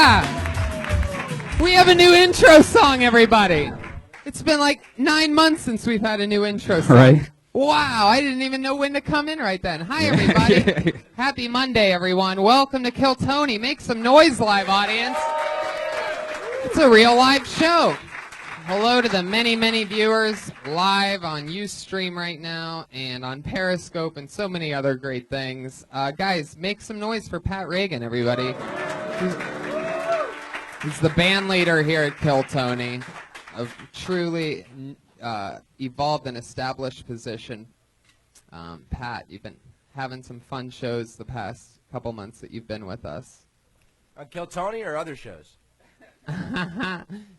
Yeah! We have a new intro song, everybody. It's been like 9 months since we've had a new intro song. Right. Wow, I didn't even know when to come in right then. Hi, everybody. Happy Monday, everyone. Welcome to Kill Tony. Make some noise, live audience. It's a real live show. Hello to the many, many viewers live on Ustream right now and on Periscope and so many other great things. Guys, make some noise for Pat Reagan, everybody. He's the band leader here at Kill Tony, a truly evolved and established position. Pat, you've been having some fun shows the past couple months that you've been with us. On Kill Tony or other shows?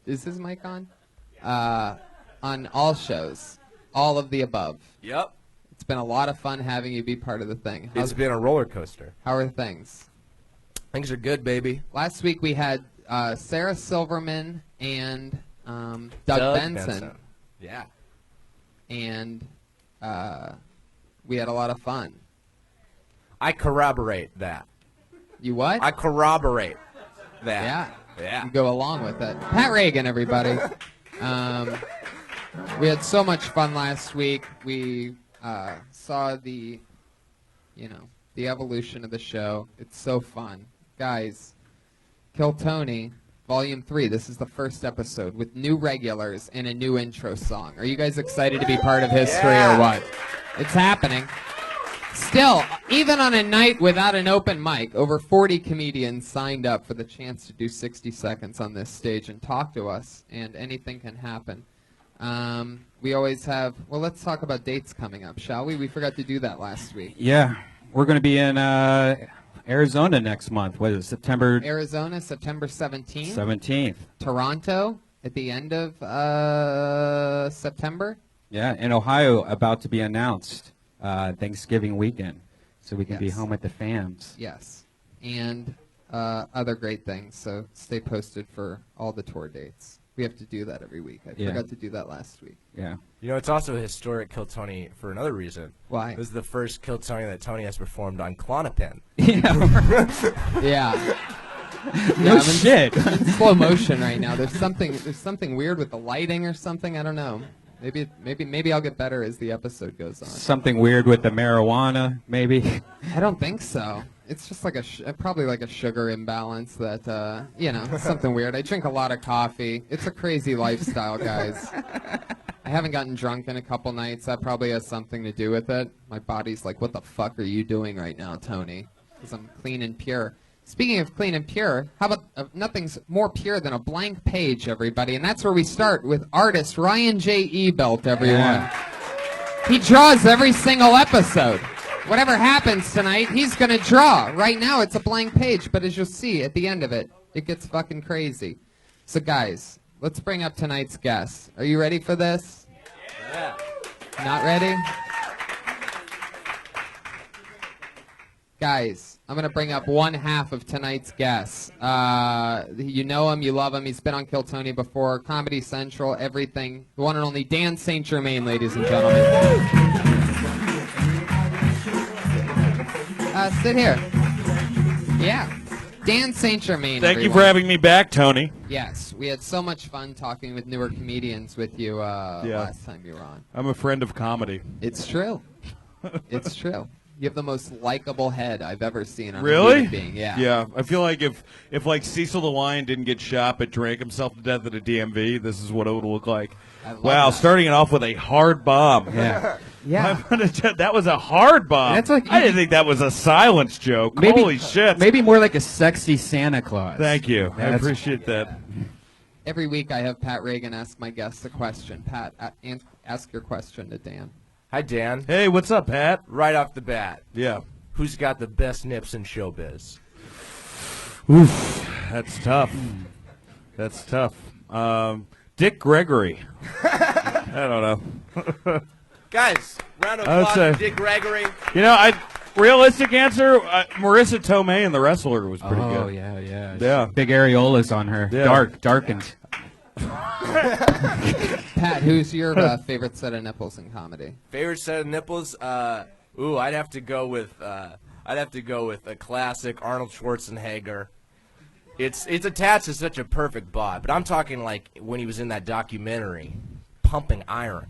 Is his mic on? On all shows, all of the above. Yep. It's been a lot of fun having you be part of the thing. It's been a roller coaster. How are things? Things are good, baby. Last week we had Sarah Silverman and Doug Benson. Yeah. And we had a lot of fun. I corroborate that. You what? I corroborate that. Yeah. Yeah. You go along with it. Pat Reagan, everybody. We had so much fun last week. We saw the evolution of the show. It's so fun. Guys, Kill Tony, Volume 3. This is the first episode with new regulars and a new intro song. Are you guys excited to be part of history or what? It's happening. Still, even on a night without an open mic, over 40 comedians signed up for the chance to do 60 seconds on this stage and talk to us, and anything can happen. We always have, well, let's talk about dates coming up, shall we? We forgot to do that last week. Yeah, we're going to be in Arizona next month. What is it, September? Arizona, September 17th. 17th. Toronto at the end of September. Yeah, and Ohio about to be announced. Thanksgiving weekend, so we can be Yes. home with the fams. Yes, and other great things, so stay posted for all the tour dates. We have to do that every week. I forgot to do that last week. Yeah. You know, it's also a historic Kill Tony for another reason. Why? This is the first Kill Tony that Tony has performed on Klonopin. Yeah. No shit. I'm in slow motion right now. There's something weird with the lighting or something. I don't know. Maybe I'll get better as the episode goes on. Something weird with the marijuana, maybe. I don't think so. It's just like probably like a sugar imbalance that, something weird. I drink a lot of coffee. It's a crazy lifestyle, guys. I haven't gotten drunk in a couple nights. That probably has something to do with it. My body's like, what the fuck are you doing right now, Tony? Because I'm clean and pure. Speaking of clean and pure, how about nothing's more pure than a blank page, everybody? And that's where we start with artist Ryan J. Ebelt, everyone. Yeah. He draws every single episode. Whatever happens tonight, he's going to draw. Right now, it's a blank page, but as you'll see at the end of it, it gets fucking crazy. So, guys, let's bring up tonight's guest. Are you ready for this? Yeah. Not ready? Guys, I'm going to bring up one half of tonight's guests. You know him, you love him. He's been on Kill Tony before, Comedy Central, everything. The one and only Dan St. Germain, ladies and gentlemen. Sit here. Yeah. Dan St. Germain. Thank you for having me back, Tony. Yes, we had so much fun talking with newer comedians with you last time you were on. I'm a friend of comedy. It's true. It's true. You have the most likable head I've ever seen on a Really? human being. Yeah. Yeah. I feel like if like Cecil the Lion didn't get shot but drank himself to death at a DMV, this is what it would look like. Wow, that. starting it off with a hard bomb. Yeah. Yeah. That was a hard bomb. That's like I didn't think that was a silence joke. Maybe, Holy shit. Maybe more like a sexy Santa Claus. Thank you. I That's- appreciate that. Every week I have Pat Reagan ask my guests a question. Pat, ask your question to Dan. Hi, Dan. Hey, what's up, Pat? Right off the bat, Yeah. who's got the best nips in showbiz? Oof. That's tough. That's tough. Dick Gregory. I don't know. Guys, round of I would applause say- for Dick Gregory. You know, realistic answer, Marissa Tomei in The Wrestler was pretty Oh, good. yeah. Yeah. Big areolas on her. Yeah. Darkened. Pat, who's your favorite set of nipples in comedy? Favorite set of nipples? I'd have to go with a classic Arnold Schwarzenegger. It's attached to such a perfect bod, but I'm talking like when he was in that documentary, Pumping Iron,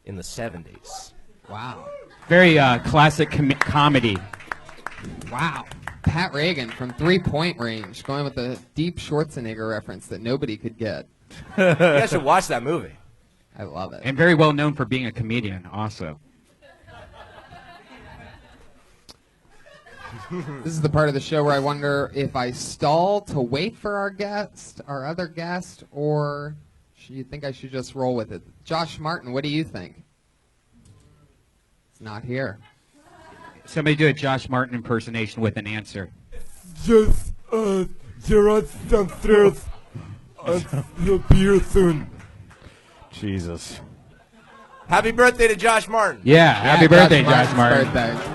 in the 70s. Wow. Very classic comedy. Wow. Pat Reagan from 3-point range, going with a deep Schwarzenegger reference that nobody could get. You guys should watch that movie. I love it. And very well known for being a comedian also. This is the part of the show where I wonder if I stall to wait for our other guest, or you think I should just roll with it? Josh Martin, what do you think? It's not here. Somebody do a Josh Martin impersonation with an answer. Just, Jerrod downstairs. He'll be here soon. Jesus. Happy birthday to Josh Martin. Yeah, happy birthday, Josh Martin's Martin. birthday.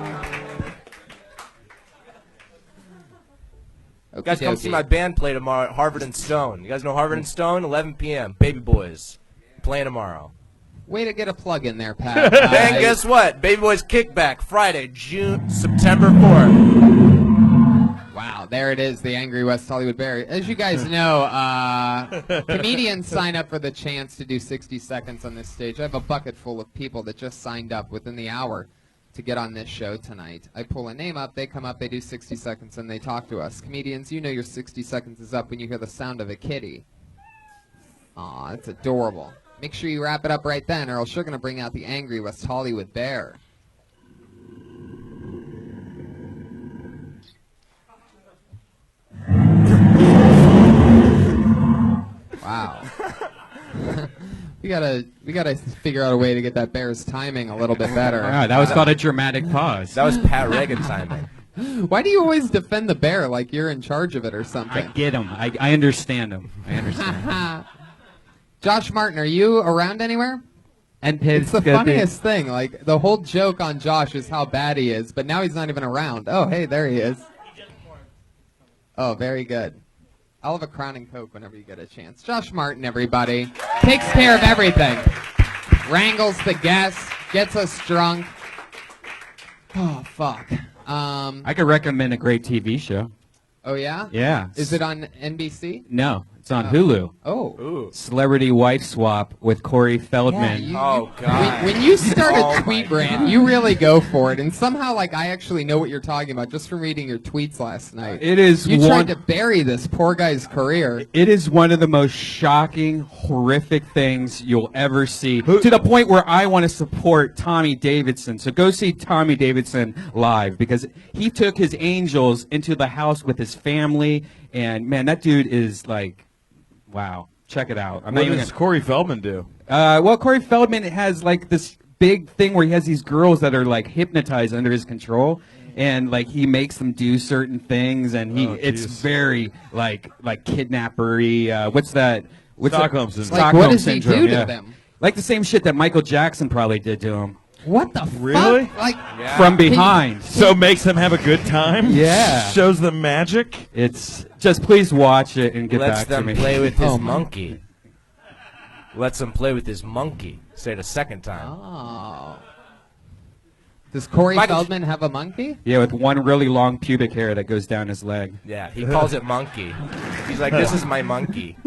You guys come see my band play tomorrow at Harvard and Stone. You guys know Harvard and Stone? 11 p.m. Baby Boys. Playing tomorrow. Way to get a plug in there, Pat. And guess what? Baby Boys Kickback, Friday, September 4th. Wow, there it is, the Angry West Hollywood Bear. As you guys know, comedians sign up for the chance to do 60 seconds on this stage. I have a bucket full of people that just signed up within the hour to get on this show tonight. I pull a name up, they come up, they do 60 seconds, and they talk to us. Comedians, you know your 60 seconds is up when you hear the sound of a kitty. Aw, that's adorable. Make sure you wrap it up right then, or else you're going to bring out the Angry West Hollywood Bear. Wow. we gotta figure out a way to get that bear's timing a little bit better. Wow, that was called a dramatic pause. That was Pat Reagan timing. Why do you always defend the bear like you're in charge of it or I something? get him. I understand him. I understand. Josh Martin, are you around anywhere? And It's the funniest thing. Like, the whole joke on Josh is how bad he is, but now he's not even around. Oh, hey, there he is. Oh, very good. I'll have a Crown and Coke whenever you get a chance. Josh Martin, everybody. Takes care of everything. Wrangles the guests, gets us drunk. Oh, fuck. I could recommend a great TV show. Oh, yeah? Yeah. Is it on NBC? No, it's on Hulu. Oh. Ooh. Celebrity Wife Swap with Corey Feldman. you- Oh, God. When you start Oh, a my tweet rant, you really go for it. And somehow, like, I actually know what you're talking about just from reading your tweets last night. It is You one. tried to bury this poor guy's career. It is one of the most shocking, horrific things you'll ever see. To the point where I want to support Tommy Davidson. So go see Tommy Davidson live, because he took his angels into the house with his family. And, man, that dude is like, wow. Check it out. I'm not What even does Corey Feldman do? well, Corey Feldman has like this big thing where he has these girls that are like hypnotized under his control, and like he makes them do certain things, and it's very like kidnappery. What's that? Stockholm syndrome. Like, Stockholm what does he syndrome, do to yeah. them? Like the same shit that Michael Jackson probably did to him What the Really? fuck? Like, Yeah. from behind. So makes them have a good time? Yeah. Shows them magic? It's just please watch it and get Lets back to them me. play with his Oh, my- monkey. Lets them play with his monkey. Say it a second time. oh. Does Corey Michael- Feldman have a monkey? Yeah, with one really long pubic hair that goes down his leg. Yeah, he calls it monkey. He's like, this is my monkey.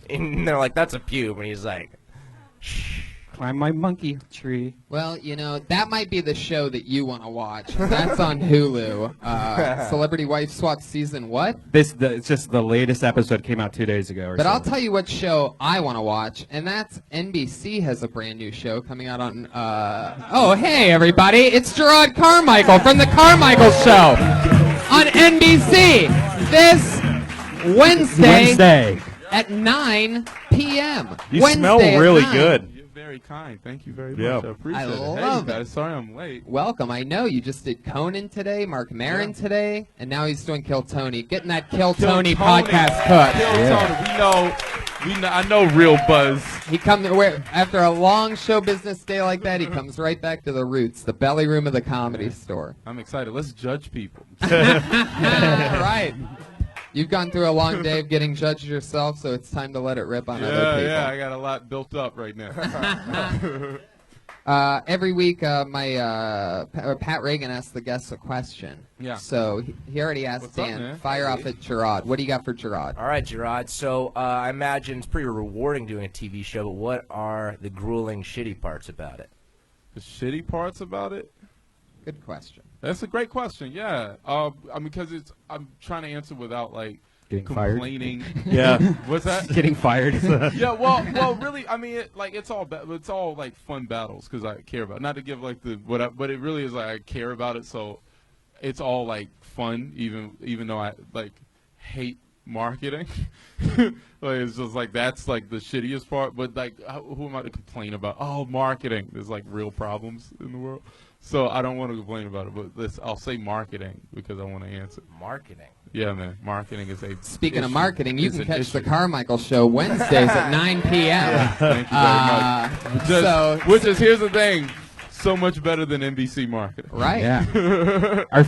And they're like, that's a pube. And he's like, Climb my monkey tree. Well, you know, that might be the show that you want to watch. That's on Hulu. Celebrity Wife Swap season what? It's just the latest episode came out 2 days ago. But I'll tell you what show I want to watch, and that's NBC has a brand new show coming out on. Oh, hey everybody! It's Jerrod Carmichael from the Carmichael Show on NBC this Wednesday at 9 p.m. You Wednesday smell at really 9. good. You're very kind. Thank you very Yeah. much. I appreciate it. love Hey, it. guys. Sorry I'm late. Welcome. I know you just did Conan today, Mark Maron today, and now he's doing Kill Tony. Getting that Kill Tony podcast cooked. Kill Tony. I know real buzz. He comes after a long show business day like that. He comes right back to the roots, the belly room of the Comedy Store. I'm excited. Let's judge people. All right. You've gone through a long day of getting judged yourself, so it's time to let it rip on other people. Yeah, I got a lot built up right now. Every week, Pat Reagan asks the guests a question. Yeah. So he already asked What's up, Dan. man? Fire off at Jerrod. What do you got for Jerrod? All right, Jerrod. So I imagine it's pretty rewarding doing a TV show, but what are the grueling, shitty parts about it? The shitty parts about it? Good question. That's a great question. Yeah. Because I'm trying to answer without like Getting fired. complaining. Yeah. What's that? Getting fired. Yeah. Well, really, I mean, it's all like fun battles because I care about it. Not to give like but it really is like I care about it, so it's all like fun, even though I like hate marketing. Like it's just like that's like the shittiest part. But like, who am I to complain about? Oh, marketing. There's like real problems in the world, so I don't want to complain about it. But I'll say marketing because I want to answer. Marketing. Yeah, man. Marketing is a Speaking of issue. marketing, you It's can an catch the issue. Carmichael Show Wednesdays at 9 p.m. Thank you very much. So, Which is here's the thing, so much better than NBC marketing. right. Yeah. Our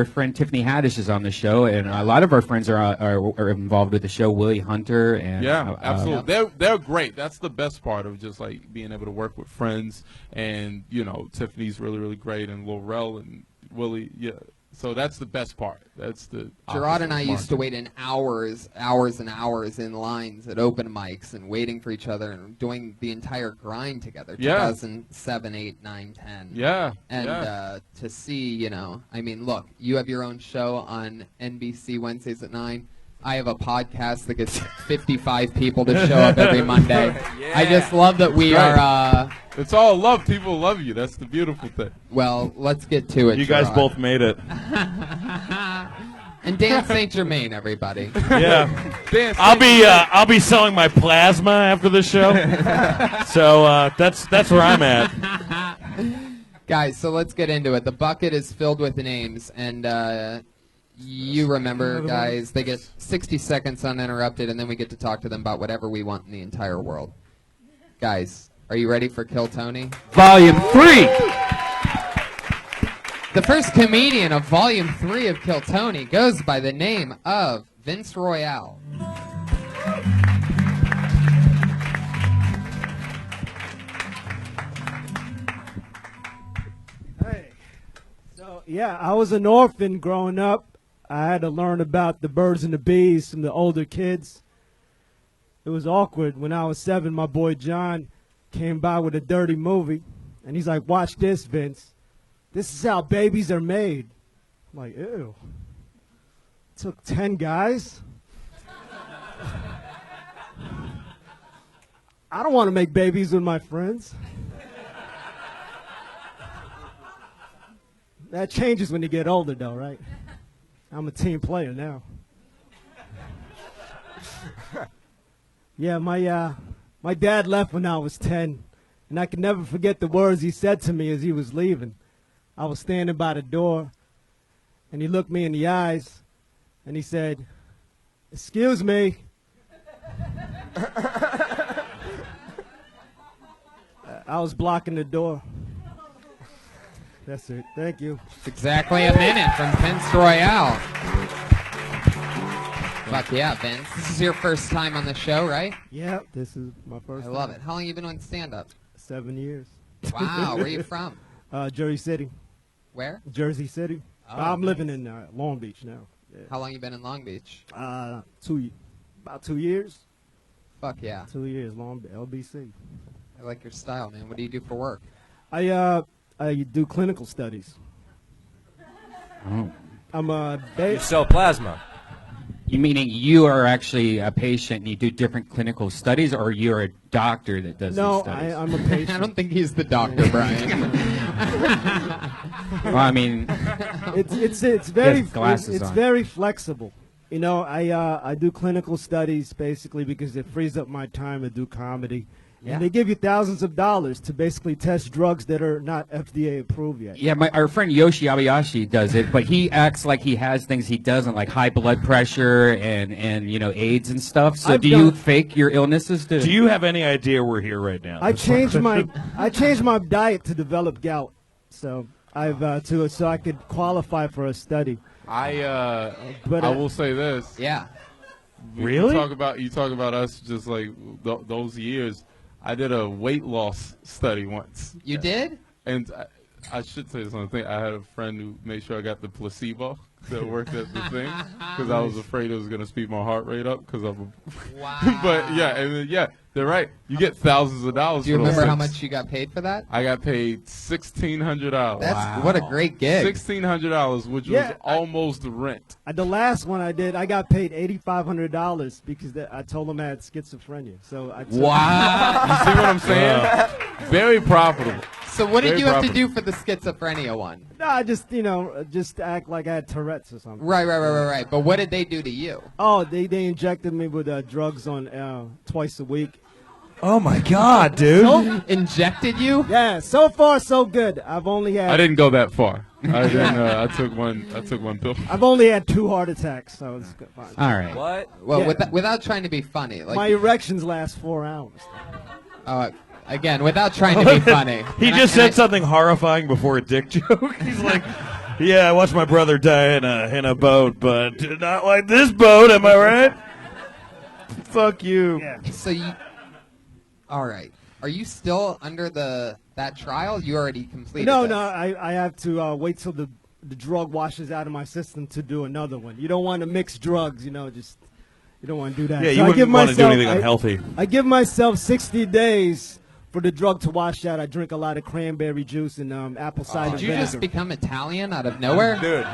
friend Tiffany Haddish is on the show, and a lot of our friends are involved with the show. Willie Hunter and Yeah, absolutely. They're great. That's the best part of just like being able to work with friends, and Tiffany's really really great, and Laurel and Willie. Yeah. So that's the best part. That's the Jerrod and I used to wait in hours and hours in lines at open mics and waiting for each other and doing the entire grind together. Yeah. 2007, 8, 9, 10. Yeah. And yeah. to see, I mean, look, you have your own show on NBC Wednesdays at 9. I have a podcast that gets 55 people to show up every Monday. Yeah. I just love that we Right. are, It's all love. People love you. That's the beautiful thing. well, let's get to it. You guys Jerrod. both made it. And Dan St. Germain, everybody. Yeah. Dan, I'll be selling my plasma after the show. So that's where I'm at. Guys, so let's get into it. The bucket is filled with names, and you remember, guys, they get 60 seconds uninterrupted, and then we get to talk to them about whatever we want in the entire world. Guys, are you ready for Kill Tony? Volume 3. The first comedian of Volume 3 of Kill Tony goes by the name of Vince Royale. Hey. So, yeah, I was an orphan growing up. I had to learn about the birds and the bees from the older kids. It was awkward. When I was 7, my boy John came by with a dirty movie, and he's like, "Watch this, Vince. This is how babies are made." I'm like, ew. Took 10 guys? I don't want to make babies with my friends. That changes when you get older, though, right? I'm a team player now. Yeah, my dad left when I was 10, and I can never forget the words he said to me as he was leaving. I was standing by the door, and he looked me in the eyes, and he said, "Excuse me." I was blocking the door. That's it. Thank you. It's exactly a minute from Vince Royale. Fuck yeah, Vince. This is your first time on the show, right? Yeah, this is my first I love time. it. How long you been on stand-up? 7 years. Wow, where are you from? Jersey City. Where? Jersey City. Oh, I'm nice. living in Long Beach now. Yeah. How long you been in Long Beach? About 2 years. Fuck yeah. 2 years, LBC. I like your style, man. What do you do for work? I do clinical studies. Oh. I'm a You sell plasma. You meaning you are actually a patient and you do different clinical studies, or you're a doctor that does no, these studies? I'm a patient. I don't think he's the doctor, Brian. Well, I mean, It's very has glasses it's on. very flexible. You know, I do clinical studies basically because it frees up my time to do comedy. Yeah. And they give you thousands of dollars to basically test drugs that are not FDA approved yet. yeah, our friend Yoshi Abayashi does it, but he acts like he has things he doesn't, like high blood pressure and AIDS and stuff. So I've do you done- fake your illnesses? Do you have any idea we're here right now? I changed my diet to develop gout, so so I could qualify for a study. But I will say this. Yeah. You Really? talk about us just like those years. I did a weight loss study once. You did? And I should say something. I had a friend who made sure I got the placebo that worked at the thing because I was afraid it was going to speed my heart rate up because I'm Wow. But yeah, and then, yeah, they're right. You get thousands of dollars. Do you for those remember how things. much you got paid for that? I got paid $1,600. That's what a great gig. $1,600, which Yeah, was almost rent. The last one I did, I got paid $8,500 because I told them I had schizophrenia. So I took, Wow. You see what I'm saying? Very profitable. So what did Very you have to profitable. do for the schizophrenia one? No, I just act like I had Tourette's or something. Right. But what did they do to you? Oh, they injected me with drugs on twice a week. Oh my God, dude. Injected you? Yeah, so far so good. I've only I had didn't go that far. I didn't. I took one pill. I've only had 2 heart attacks, so it's good. Fine. All right. What? Well, Yeah. without trying to be funny, like My erections last 4 hours. again, without trying to be funny. He And just I- said something horrifying before a dick joke. He's like, "Yeah, I watched my brother die in a boat, but not like this boat. Am I right?" Fuck you. Yeah. So you, all right? Are you still under that trial? You already completed. No, this. no, I have to wait till the drug washes out of my system to do another one. You don't want to mix drugs, you don't want to do that. Yeah, So you I give wouldn't want to do myself- anything unhealthy. I give myself 60 days for the drug to wash out. I drink a lot of cranberry juice and apple cider Did you vinegar. just become Italian out of nowhere? Dude.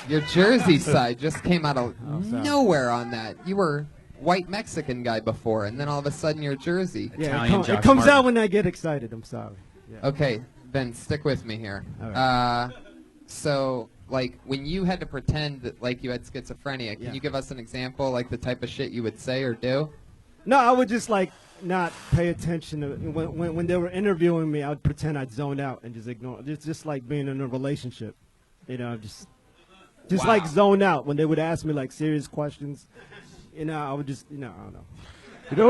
Your Jersey side just came out of sorry. nowhere on that. You were white Mexican guy before, and then all of a sudden you're Jersey. Yeah, Italian it Josh comes Martin. out when I get excited. I'm sorry. Yeah. Okay, then stick with me here. All right. So, like, when you had to pretend that, like, you had schizophrenia, can Yeah. you give us an example, like, the type of shit you would say or do? No, I would just not pay attention to when they were interviewing me. I would pretend I'd zone out and just ignore. It's just like being in a relationship, just Wow. like zone out when they would ask me like serious questions. I would just I don't know. You know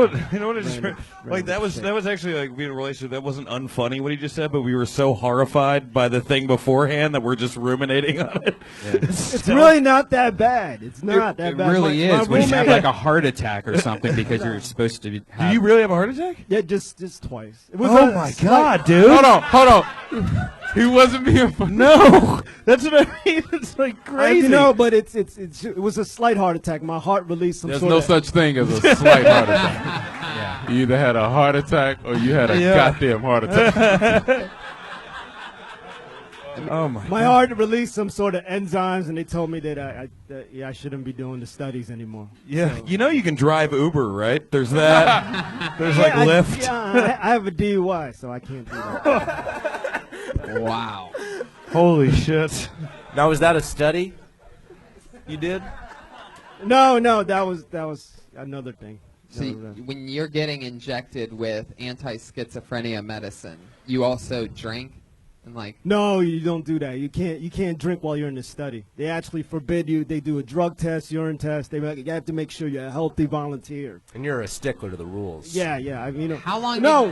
what? It just, like that was actually like being in a relationship. That wasn't unfunny what he just said, but we were so horrified by the thing beforehand that we're just ruminating on it. It's really not that bad. It's not that It bad. really My is when you have roommate- like a heart attack or something because you're supposed to Did have. you really have a heart attack? Yeah, just twice. It was Oh a my slight- God, dude! Hold on. He wasn't being funny. No, that's what I mean. It's like crazy. But it was a slight heart attack. My heart released some There's sort no of such thing as a slight heart attack. You either had a heart attack or you had a goddamn heart attack. Oh my! My heart released some sort of enzymes, and they told me that I shouldn't be doing the studies anymore. Yeah, you can drive Uber, right? There's that. There's like I- Lyft. Yeah, I have a DUI, so I can't do that. Wow. Holy shit! Now, was that a study you did? No, that was another thing. So No. when you're getting injected with anti-schizophrenia medicine, you also drink and like. No, you don't do that. You can't drink while you're in the study. They actually forbid you. They do a drug test, urine test. You have to make sure you're a healthy volunteer. And you're a stickler to the rules. Yeah. I mean, How long? No.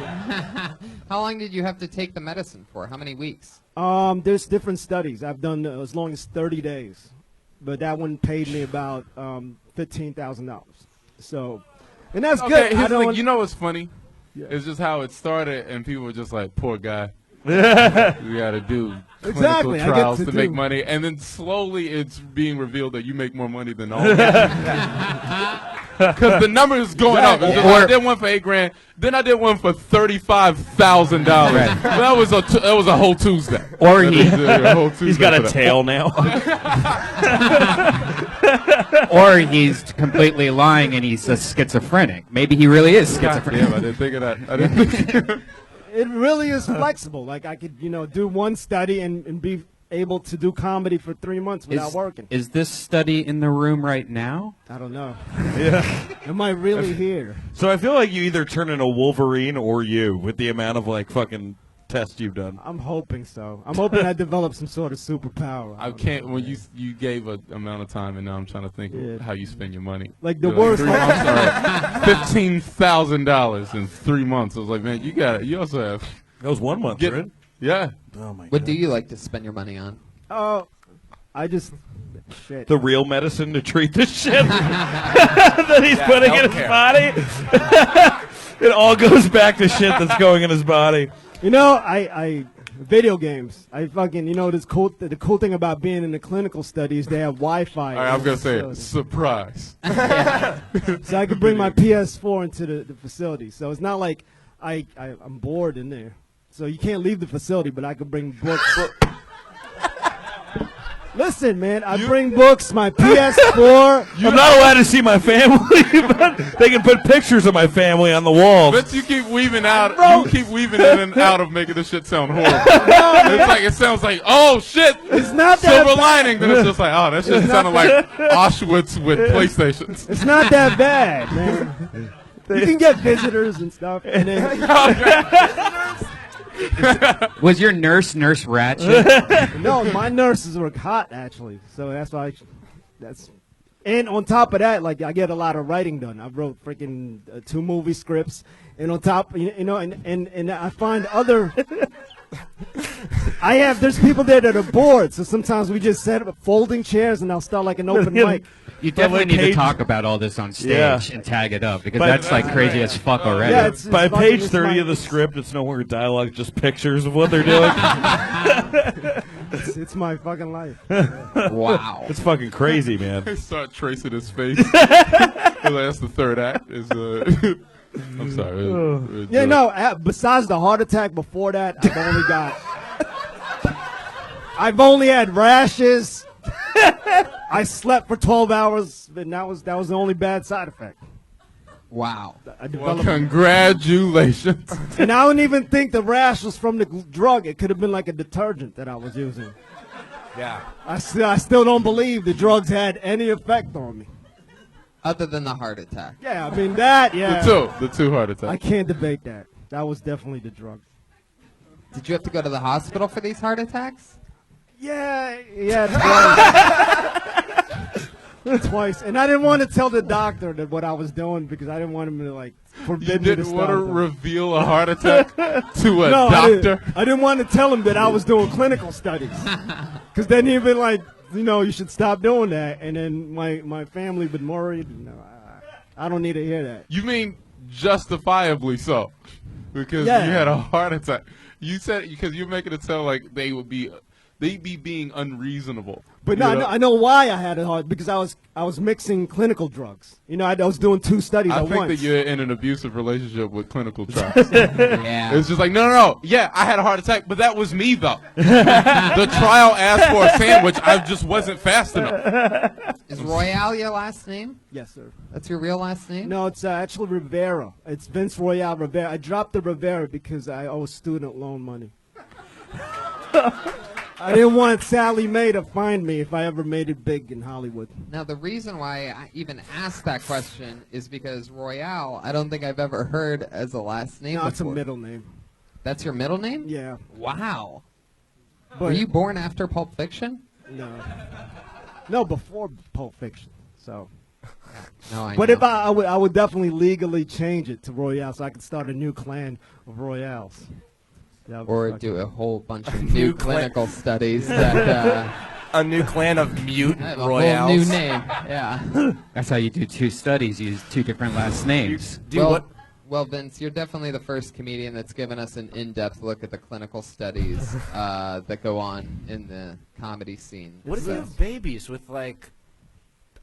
How long did you have to take the medicine for? How many weeks? There's different studies. I've done as long as 30 days, but that one paid me about $15,000. So, and that's Okay, good. here's I the thing. don't. You know what's funny? Yeah. It's just how it started, and people were just like, "Poor guy." We got to do clinical Exactly, I get trials to to do- make money, and then slowly it's being revealed that you make more money than all of that. Because the number is going up. It's just like, I did one for $8,000, then I did one for $35,000. That was a whole Tuesday. Or That he- is a whole Tuesday He's got for a that. tail now. Or he's completely lying and he's a schizophrenic. Maybe he really is God schizophrenic. damn, I didn't think of that. I didn't think. It really is flexible. Like I could, do one study and be able to do comedy for 3 months without working. Is this study in the room right now? I don't know. Yeah. Am I really here? So I feel like you either turn into Wolverine or you with the amount of like fucking tests you've done. I'm hoping so. I'm hoping I develop some sort of superpower. I can't. When you gave an amount of time, and now I'm trying to think Yeah. of how you spend your money. Like the You're worst- I'm sorry, $15,000 in 3 months. I was like, man, you got it. You also have. That was 1 month, Get- right? Yeah. Oh my What do you like to spend your money on? Oh, I just shit. The real medicine to treat the shit that he's putting in his healthcare. body. It all goes back to shit that's going in his body. You know, I video games. I fucking, you know, the cool thing about being in the clinical studies, they have Wi-Fi. All right, I'm gonna say it. Surprise. So I could bring my PS4 into the facility. So it's not like I'm bored in there. So you can't leave the facility, but I could bring books. Listen, man, I bring books, my PS4. I'm not allowed to see my family, but they can put pictures of my family on the walls. But you keep weaving out. You keep weaving in and out of making this shit sound horrible. It's like it sounds like, oh shit, It's not that silver bad. lining. Then it's just like, oh, that shit sounded like Auschwitz with PlayStations. It's not that bad, man. You can get visitors and stuff, and then Was your nurse Ratchet? no, my nurses were hot actually, so that's why. And on top of that, like I get a lot of writing done. I wrote freaking 2 movie scripts, and on top, you know, and I find other. There's people there that are bored, so sometimes we just set up folding chairs, and I'll start like an open mic. You definitely like need to page- talk about all this on stage Yeah. and tag it up because But- that's like crazy as fuck already. Yeah, it's By fucking- page it's 30 my- of the script, it's no longer dialogue, just pictures of what they're doing. It's my fucking life. Wow. It's fucking crazy, man. They start tracing his face. That's the third act. I'm sorry. Yeah, no. Besides the heart attack, before that, I've only had rashes. I slept for 12 hours, and that was the only bad side effect. Wow. I Well, developed, congratulations. and I don't even think the rash was from the drug. It could have been like a detergent that I was using. Yeah. I still don't believe the drugs had any effect on me. Other than the heart attack. Yeah, I mean that. Yeah, The two heart I attacks. can't debate that. That was definitely the drug. Did you have to go to the hospital for these heart attacks? Yeah, twice. And I didn't want to tell the doctor that what I was doing because I didn't want him to like You forbid me to didn't want to stop. reveal a heart attack to a No, doctor. I didn't want to tell him that I was doing clinical studies because then he'd be like, you know, you should stop doing that. And then my family would worry. You know, I don't need to hear that. You mean justifiably so? Because Yeah. you had a heart attack. You said because you're making it sound like they'd be being unreasonable. But You no, know? I know why I had it hard because I was mixing clinical drugs. You know, I was doing 2 studies I at think once. that you're in an abusive relationship with clinical trials. Yeah. It's just like, no. Yeah, I had a heart attack, but that was me, though. The trial asked for a sandwich. I just wasn't fast enough. Is Royale your last name? Yes, sir. That's your real last name? No, it's actually Rivera. It's Vince Royale Rivera. I dropped the Rivera because I owe student loan money. I didn't want Sally Mae to find me if I ever made it big in Hollywood. Now, the reason why I even asked that question is because Royale, I don't think I've ever heard as a last name No, it's a before. middle name. That's your middle name? Yeah. Wow. But Were you born after Pulp Fiction? No, before Pulp Fiction. So, No, I but know. if I would definitely legally change it to Royale so I could start a new clan of Royales. That would be Or fucking- do a whole bunch of new new clan- clinical studies that A new clan of mute have a whole royales. new name. Yeah. That's how you do 2 studies. You use 2 different last names. Do well, what? Well, Vince, you're definitely the first comedian that's given us an in-depth look at the clinical studies that go on in the comedy scene. What if you have babies with like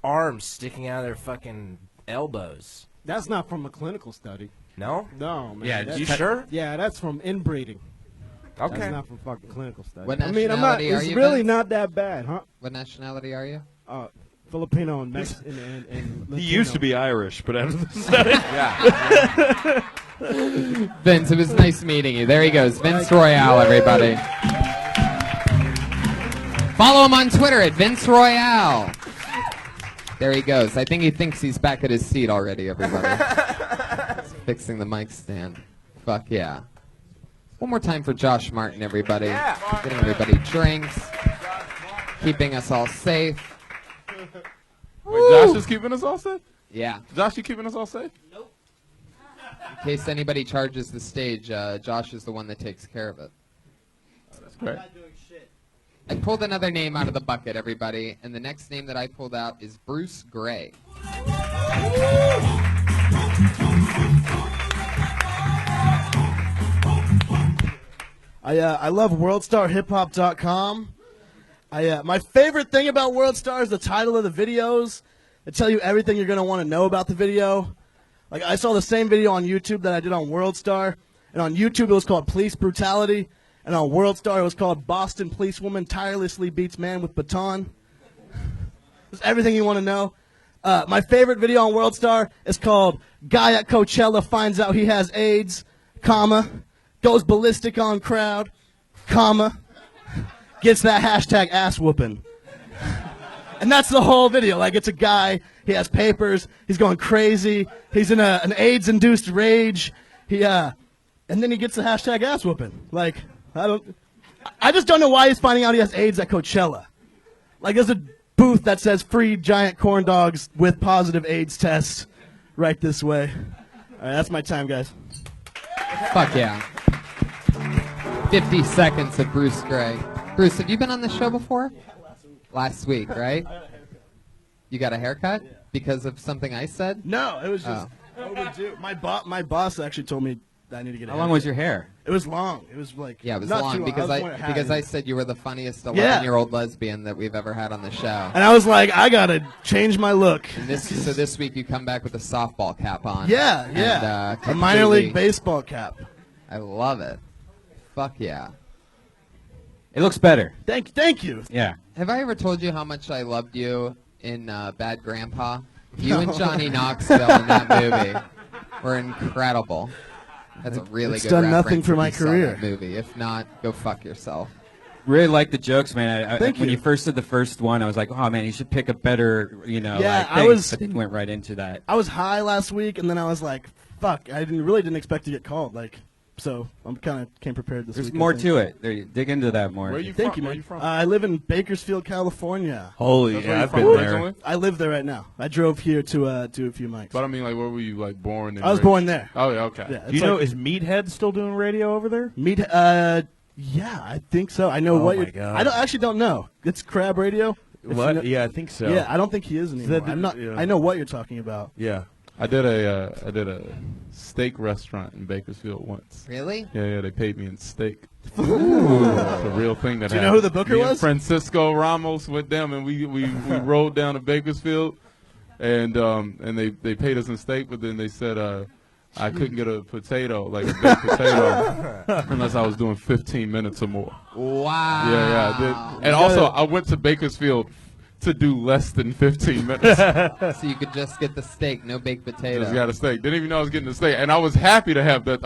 arms sticking out of their fucking elbows? That's not from a clinical study. No? No, man. Yeah, That's- You sure? Yeah, that's from inbreeding. Okay. That's not from fucking clinical study. What I mean, I'm not. nationality are It's you, really Vince? not that bad, huh? What nationality are you? Filipino and Mexican and He used to be Irish, but after the study, Vince, it was nice meeting you. There he goes, Vince Royale, everybody. Follow him on Twitter at Vince Royale. There he goes. I think he thinks he's back at his seat already, everybody. He's fixing the mic stand. Fuck yeah. One more time for Josh Martin, everybody. Getting everybody drinks. Keeping us all safe. Wait, Josh is keeping us all safe? Yeah. Josh, you keeping us all safe? In case anybody charges the stage, Josh is the one that takes care of it. That's great. I pulled another name out of the bucket, everybody, and the next name that I pulled out is Bruce Gray. I love WorldStarHipHop.com. My favorite thing about WorldStar is the title of the videos. They tell you everything you're going to want to know about the video. Like, I saw the same video on YouTube that I did on WorldStar. And on YouTube, it was called Police Brutality. And on WorldStar, it was called Boston Policewoman Tirelessly Beats Man with Baton. It's everything you want to know. My favorite video on WorldStar is called Guy at Coachella Finds Out He Has AIDS, comma, goes ballistic on crowd, comma, gets that hashtag ass whooping. And that's the whole video. Like, it's a guy, he has papers, he's going crazy, he's in an AIDS-induced rage, and then he gets the hashtag ass whooping. Like, I just don't know why he's finding out he has AIDS at Coachella. Like, there's a booth that says free giant corn dogs with positive AIDS tests right this way. All right, that's my time, guys. Fuck yeah. 50 seconds of Bruce Gray. Bruce, have you been on this show before? Last week, right? You got a haircut? Because of something I said? No, it was just overdue. My boss actually told me that I need to get a How long was your hair? It was long. It was like Yeah, it was not long too because I I said you were the funniest 11-year-old lesbian that we've ever had on the show. And I was like, I gotta change my look. And so this week you come back with a softball cap on. Yeah, And, a minor league baseball cap. I love it. Fuck yeah. It looks better. Thank you. Yeah. Have I ever told you how much I loved you in Bad Grandpa? You and Johnny Knoxville in that movie were incredible. That's a really It's good done reference nothing for if my you saw career. that movie. If not, go fuck yourself. Really like the jokes, man. Thank when you. you first did the first one, I was like, oh man, you should pick a better, Yeah, like, I thing. was- But then you went right into that. I was high last week, and then I was like, fuck, I really didn't expect to get called. Like, so I'm kind of came prepared this There's week. I more think. to it. There, dig into that more. Where you Thank from? you, Where man. you from? I live in Bakersfield, California. Holy, That's where yeah, you I've from been there. originally? I live there right now. I drove here to do a few mics. But I mean, like, where were you, like, born? And I was raised? born there. Oh, yeah, okay. Yeah, Do you know, is Meathead still doing radio over there? Yeah, I think so. I know Oh what my you're. God. I actually don't know. It's Crab Radio. If What? you know- Yeah, I think so. Yeah, I don't think he is anymore. that- I'm not. yeah. I know what you're talking about. Yeah. I did a steak restaurant in Bakersfield once. Really? Yeah, they paid me in steak. It's a real thing that Do you happened. know who the booker Me and was? Francisco Ramos with them, and we rode down to Bakersfield, and they paid us in steak, but then they said I couldn't get a potato, like a baked potato, unless I was doing 15 minutes or more. Wow. Yeah, I did. And also, I went to Bakersfield to do less than 15 minutes. So you could just get the steak, no baked potato. Just got a steak. Didn't even know I was getting a steak, and I was happy to have that.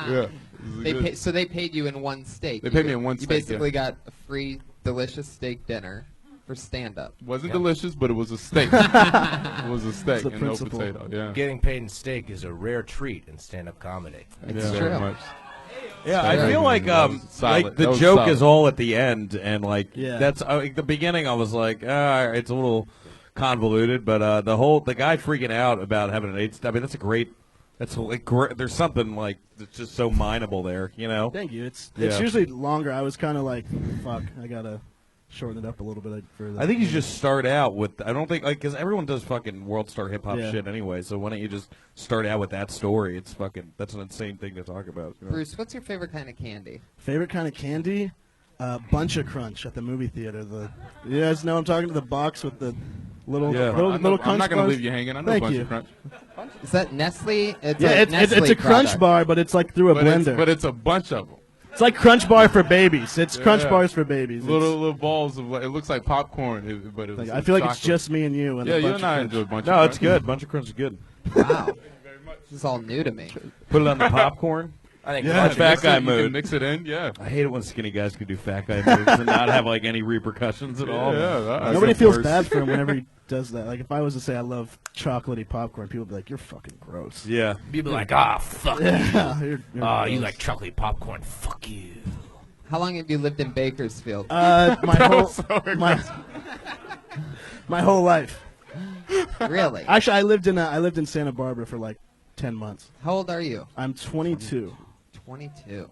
Yeah. So they paid you in one steak. They paid me in one You steak, basically yeah. got a free, delicious steak dinner for stand-up. Wasn't delicious, but it was a steak. It was a steak the and no principle. potato. Yeah. Getting paid in steak is a rare treat in stand-up comedy. It's Yeah, true. very much. Yeah, I That feel like was solid. like That the was joke solid. is all at the end, and like Yeah. that's like the beginning. I was like, it's a little convoluted, but the guy freaking out about having an AIDS. I mean, that's a great. That's like there's something like that's just so mineable there, you know. Thank you. It's Yeah. usually longer. I was kind of like, fuck, I gotta shorten it up a little bit further. I think you should just start out with. I don't think like because everyone does fucking world star hip hop Yeah. shit anyway. So why don't you just start out with that story? It's fucking. That's an insane thing to talk about. You know? Bruce, what's your favorite kind of candy? Favorite kind of candy? Bunch of Crunch at the movie theater. You guys know I'm talking to the box with the little Yeah. little, I know- little I'm crunch not gonna bars? leave you hanging. I know Thank Bunch you. of Crunch. Is that Nestle? It's It's a Crunch bar, but it's like through a blender. But it's a bunch of them. It's like Crunch Bar for babies. It's Crunch Yeah. bars for babies. Little balls of it looks like popcorn, but Like, I feel like it's just me and you. And Yeah, a you bunch and I of enjoy Crunch. Bunch No, of it's Crunch. good. Bunch of Crunch is good. Wow. This is all new to me. Put it on the popcorn. I think Yeah, Bunch of fat mix guy it, you can mood. mix it in. Yeah. I hate it when skinny guys can do fat guy moves and not have like any repercussions at all. Yeah, that's Nobody the feels worst. bad for him whenever he does that. Like if I was to say I love chocolatey popcorn, people would be like, "You're fucking gross." Yeah. People are like, ah, fuck you. Yeah, you're Oh, you gross. like chocolate popcorn? Fuck you. How long have you lived in Bakersfield? My whole my whole life. Really? Actually, I lived in Santa Barbara for like 10 months. How old are you? I'm 22. 22.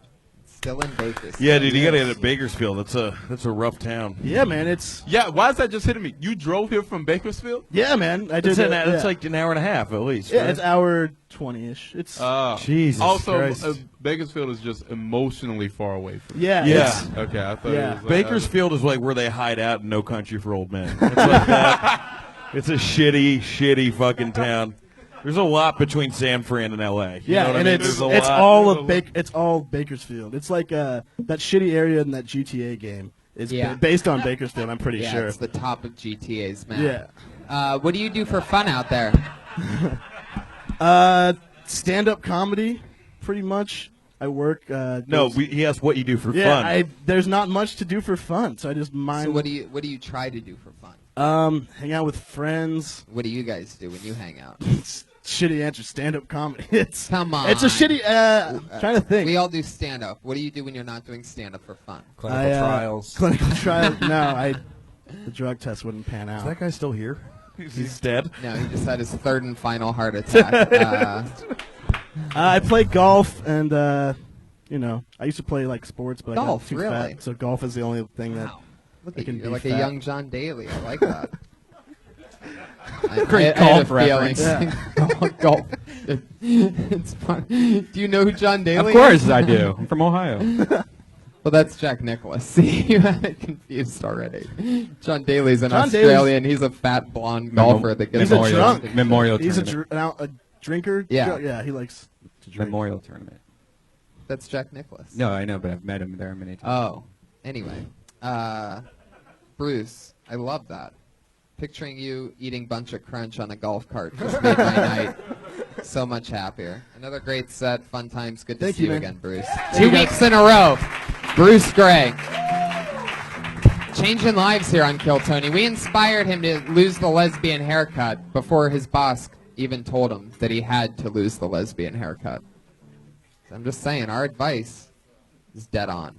Still in Bakersfield. Yeah, dude, you got to get to Bakersfield. That's a rough town. Yeah, man. It's Yeah, why is that just hitting me? You drove here from Bakersfield? yeah, man. I did. It's like an hour and a half at least. yeah, right? it's hour 20ish. It's Jesus Also, Christ. Bakersfield is just emotionally far away from. yeah, Yeah. it's- Okay, I thought Yeah. it was like, Bakersfield is like where they hide out in No Country for Old Men. It's like that. It's a shitty fucking town. There's a lot between San Fran and L.A. You yeah, know what and I mean? it's There's a lot. all of it's all Bakersfield. It's like that shitty area in that GTA game is Yeah. based on Bakersfield. I'm pretty Yeah, sure. it's the top of GTA's map. Yeah. What do you do for fun out there? Stand-up comedy, pretty much. I work. He asked what you do for yeah, fun. there's not much to do for fun, so I just mind. So what do you try to do for fun? Hang out with friends. What do you guys do when you hang out? Shitty answer. Stand-up comedy. It's Come on. It's a shitty. Trying to think. We all do stand-up. What do you do when you're not doing stand-up for fun? Clinical trials. Clinical trials. No, the drug test wouldn't pan Is out. that guy still here? He's dead. No, he just had his third and final heart attack. I play golf, and I used to play like sports, but Golf, I got too really? fat. So golf is the only thing that. Wow. Look I at can you. be You're like a fat. young John Daly. I like that. Great I had a golf reference. feeling- golf. It's fun. Do you know who John Daly Of course I do. I'm from Ohio. Well, that's Jack Nicklaus. See, you had it confused already. John Daly's an John Australian. He's a fat blonde golfer that gets He's a all drunk. drunk. Memorial He's a tournament. drinker. Yeah. Yeah. He likes to drink. Memorial tournament. That's Jack Nicklaus. No, I know, but I've met him there many times. Oh, anyway, Bruce, I love that. Picturing you eating bunch of crunch on a golf cart just made my night so much happier. Another great set, fun times. Good to Thank see you, you man. again, Bruce. 2 weeks in a row, Bruce Gray. Changing lives here on Kill Tony. We inspired him to lose the lesbian haircut before his boss even told him that he had to lose the lesbian haircut. I'm just saying, our advice is dead on.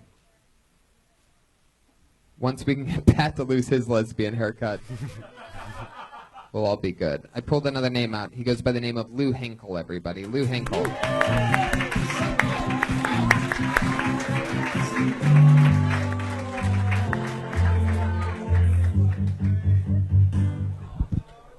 Once we can get Pat to lose his lesbian haircut, we'll all be good. I pulled another name out. He goes by the name of Lou Hinkle, everybody. Lou Hinkle.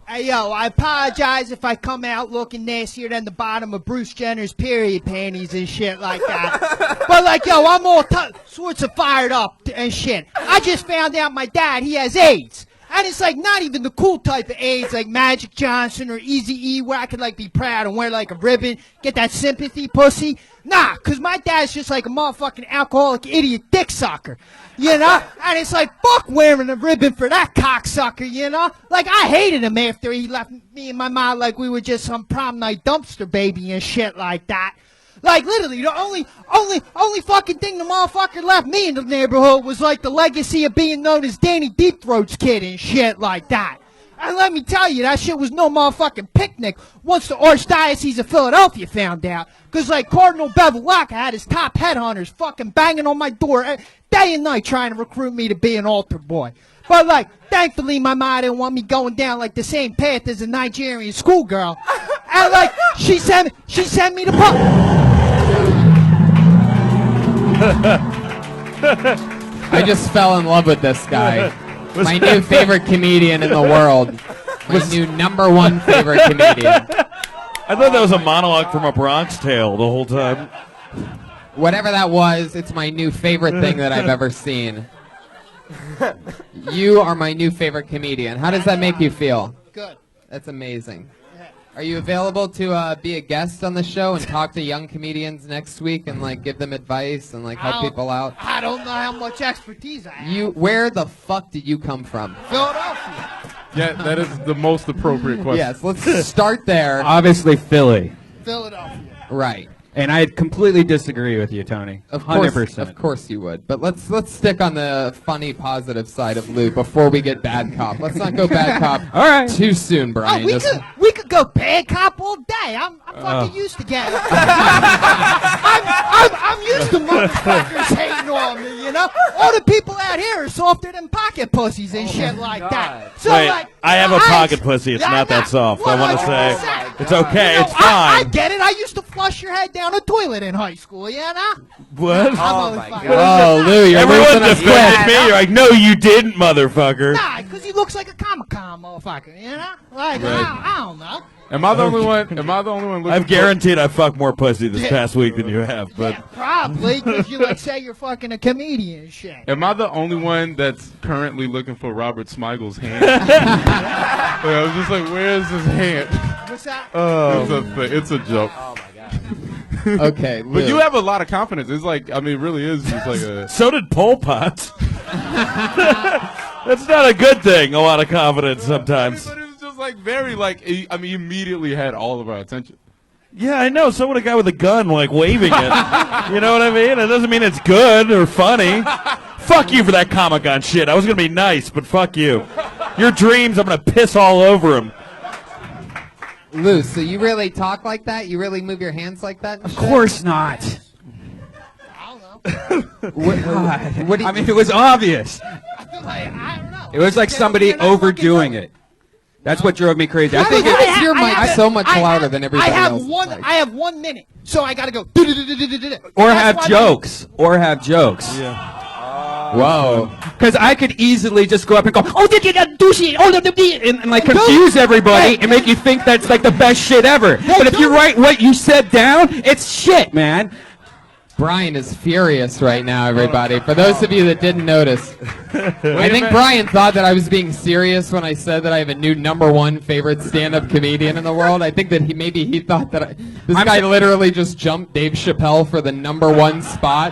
Hey, yo, I apologize if I come out looking nastier than the bottom of Bruce Jenner's period panties and shit like that. But, like, yo, I'm all sorts of fired up and shit. I just found out my dad, he has AIDS. And it's, like, not even the cool type of AIDS, like Magic Johnson or Eazy-E, where I could, like, be proud and wear, like, a ribbon, get that sympathy pussy. Nah, because my dad's just like a motherfucking alcoholic idiot dick sucker, you know? And it's like, fuck wearing a ribbon for that cocksucker, you know? Like, I hated him after he left me and my mom like we were just some prom night dumpster baby and shit like that. Like, literally, the only fucking thing the motherfucker left me in the neighborhood was, like, the legacy of being known as Danny Deep Throat's kid and shit like that. And let me tell you, that shit was no motherfucking picnic once the Archdiocese of Philadelphia found out. Because, like, Cardinal Bevilacqua had his top headhunters fucking banging on my door day and night trying to recruit me to be an altar boy. But, like, thankfully my mom didn't want me going down, like, the same path as a Nigerian schoolgirl. And, like, she sent me to I just fell in love with this guy. My new favorite comedian in the world. My new #1 favorite comedian. I thought that was a monologue from A Bronx Tale the whole time. Whatever that was, it's my new favorite thing that I've ever seen. You are my new favorite comedian. How does that make you feel? Good. That's amazing. Are you available to be a guest on the show and talk to young comedians next week and like give them advice and like help people out? I don't know how much expertise I have. Where the fuck did you come from? Philadelphia. Yeah, that is the most appropriate question. Yes, let's start there. Obviously, Philly. Philadelphia. Right. And I completely disagree with you, Tony. Of course, 100%. of course you would. But let's stick on the funny, positive side of Lou before we get bad cop. Let's not go bad cop All right. too soon, Brian. Oh, we Just- could go bad cop all day. I'm fucking used to getting. I'm used to motherfuckers hating on me, you know? All the people out here are softer than pocket pussies and shit like that. So, Wait, like, I have a pocket pussy. It's Yeah, not that soft. I want to say 100%. it's okay. You know, It's fine. I get it. I used to flush your head down a toilet in high school, you know? What? Oh, my Motherfucker. God. Oh, Lou, you're Everyone losing us defended quick. me. You're like, no, you didn't, motherfucker. Nah, because he looks like a Comic-Con motherfucker, you know? Like, I don't know. Am I the only one? Am I the only one? Looking I've guaranteed I fucked more pussy this past week than you have, but Yeah, probably, because you like say you're fucking a comedian and shit. Am I the only one that's currently looking for Robert Smigel's hand? I was just like, where's his hand? What's that? It's a joke. Oh my God. Okay, Lou. But you have a lot of confidence. It's like, I mean, it really is just like a. so did Pol Pot. That's not a good thing. A lot of confidence sometimes. But it was just like very like. I mean, he immediately had all of our attention. Yeah, I know. So would a guy with a gun, like waving it. You know what I mean? It doesn't mean it's good or funny. Fuck you for that Comic-Con shit. I was gonna be nice, but fuck you. Your dreams, I'm gonna piss all over them. Lou, so you really talk like that? You really move your hands like that? Of course not. I don't know. What do you, I mean, it was obvious. I don't know. It was like somebody overdoing it. That's what drove me crazy. I think Why it, is your mic so much louder than everybody else's mic? I have 1 minute, so I gotta go. or have jokes. Or have jokes. Whoa. Because I could easily just go up and go, oh, did you do shit? Oh, and like confuse everybody and make you think that's like the best shit ever. But if you write what you said down, it's shit, man. Brian is furious right now, everybody. For those of you that didn't notice, I think Brian thought that I was being serious when I said that I have a new #1 favorite stand-up comedian in the world. I think that he thought that this guy literally just jumped Dave Chappelle for the #1 spot.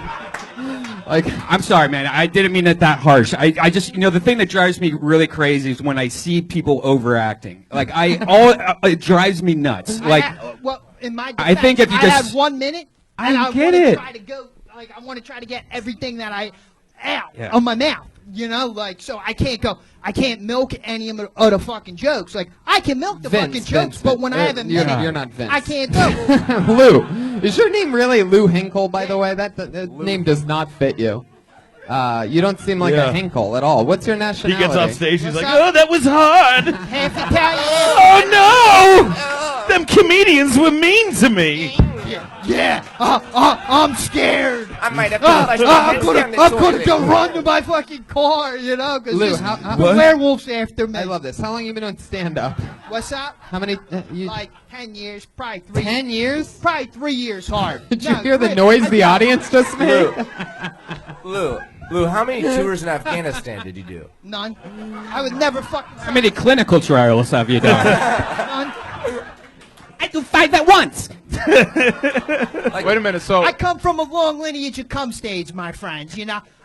Like, I'm sorry, man. I didn't mean it that harsh. I just, the thing that drives me really crazy is when I see people overacting. Like, it drives me nuts. Like, well, in my defense, I think if you I just- had 1 minute, I and I get want to it. try to go. Like, I want to try to get everything that I out Yeah. of my mouth. Like, so I can't milk any of the fucking jokes. Like, I can milk the fucking jokes, but when I have a minute, you're not Vince. I can't go. Lou, is your name really Lou Hinkle, by the way? That name does not fit you. You don't seem like a Hinkle at all. What's your He nationality? gets off stage. He's What's like, up? oh, that was hard. Half Italian. Oh, no. Them comedians were mean to me. Yeah, I'm scared. I might have to flush my I'm hands down the gonna toilet. go run to my fucking car, because Lou, the how- werewolf's after me. I love this. How long you been doing stand-up? What's up? How many? Like 10 years, probably 3. 10 years? Probably 3 years hard. Did you hear the noise the audience just made? Lou, how many tours in Afghanistan did you do? None. I would never fucking. how many clinical trials have you done? None. I do 5 at once. Wait a minute. So I come from a long lineage of cum stage, my friends.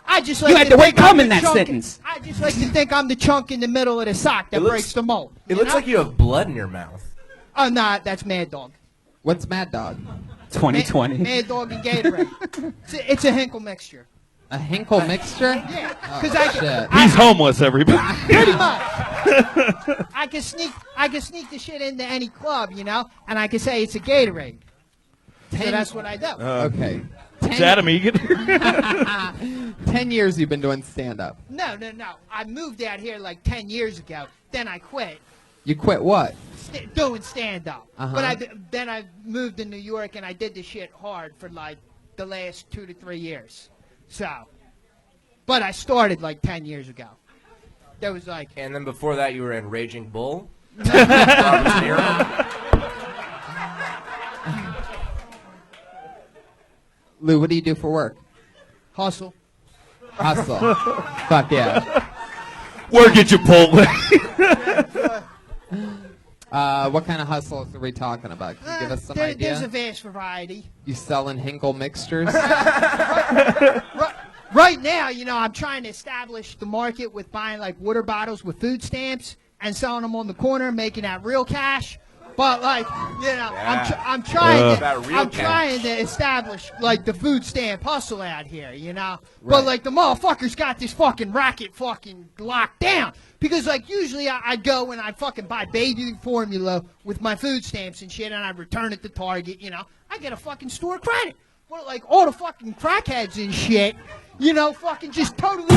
I just like You had to wait think I'm cum the in that chunk- sentence. I just like to think I'm the chunk in the middle of the sock that It looks- breaks the mold. It looks like you have blood in your mouth. Oh, nah, that's Mad Dog. What's Mad Dog? 2020. Mad Dog and Gatorade. It's a Hinkle mixture. A Hinkle mixture? Yeah, because I Shit. can He's homeless, everybody. pretty much. I can sneak the shit into any club, and I can say it's a Gatorade. So that's what I do. Okay. It's Adam Egan. 10 years you've been doing stand-up. No. I moved out here like 10 years ago. Then I quit You quit what? doing stand-up. Uh-huh. But then I moved to New York and I did the shit hard for like the last 2 to 3 years. So, but I started like 10 years ago. There was like, And then before that, you were in Raging Bull. Robert De Niro. Lou, what do you do for work? hustle. Hustle. Fuck yeah. Work at Chipotle. What kind of hustles are we talking about? Can you give us some There's a idea? vast variety. You selling Hinkle mixtures? Right now, I'm trying to establish the market with buying like water bottles with food stamps and selling them on the corner, making that real cash. But like, you know, Yeah. I'm trying About to real I'm cash. trying to establish like the food stamp hustle out here, you know. But like the motherfuckers got this fucking racket fucking locked down because like usually I go and I fucking buy baby formula with my food stamps and shit and I return it to Target, you know. I get a fucking store credit. But like all the fucking crackheads and shit, you know, fucking just totally.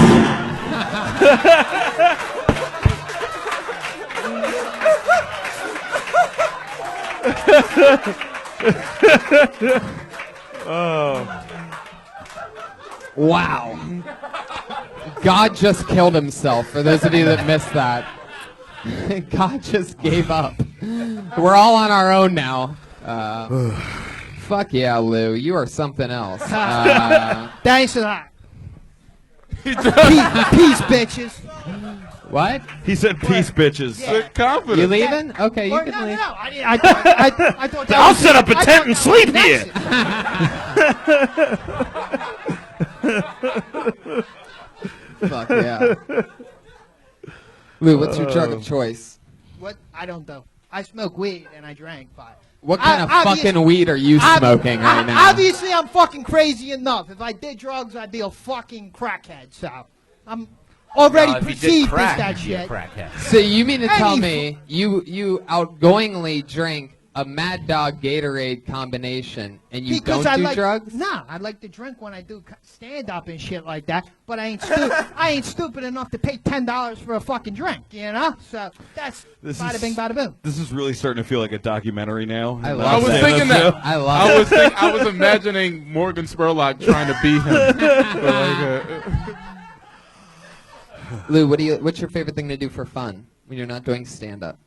Wow. God just killed himself, for those of you that missed that. God just gave up. We're all on our own now. Fuck yeah, Lou. You are something else. Thanks for that. Peace, bitches. What? He said, "Peace, bitches." Good confidence. You leaving? Okay, you Or, can no, leave. no, I thought that I'll was- set up a I tent thought and that sleep was Fuck yeah. Lou, what's your drug of choice? What? I don't know. I smoke weed and I drank, but What kind of obvious- fucking weed are you smoking right now? Obviously, I'm fucking crazy enough. If I did drugs, I'd be a fucking crackhead. So I'm already Now, if you did perceived crack, as that you'd be a shit. crackhead. So you mean to tell Any- me you outgoingly drink a Mad Dog Gatorade combination and you Because don't I do like drugs? Nah, I like to drink when I do stand up and shit like that. But I ain't stupid enough to pay $10 for a fucking drink. You know, so that's This bada is- bing, bada boom. This is really starting to feel like a documentary now. I I love was that. thinking that. I love it. I was imagining Morgan Spurlock trying to beat him. Lou, what's your favorite thing to do for fun when you're not doing stand up?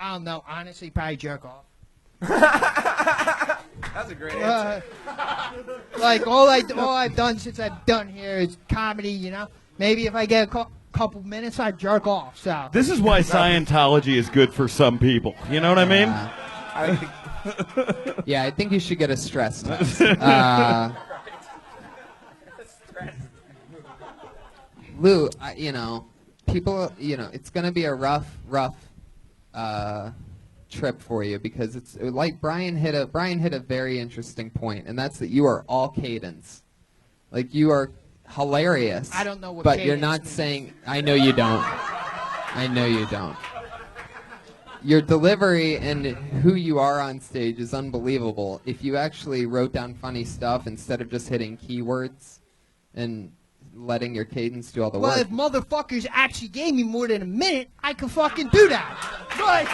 I don't know. Honestly, probably jerk off. That's a great answer. Like all I've done since I've done here is comedy. You know, maybe if I get a couple minutes, I jerk off. So This is why Scientology is good for some people. You know what I mean? Yeah, I think you should get a stress test. Lou, people, it's going to be a rough trip for you because it's like Brian hit a very interesting point, and that's that you are all cadence. Like you are hilarious. I don't know what but you're cadence not means. saying. I know you don't. I know you don't. Your delivery and who you are on stage is unbelievable. If you actually wrote down funny stuff instead of just hitting keywords and letting your cadence do all the well, work. if motherfuckers actually gave me more than a minute, I could fucking do that. Like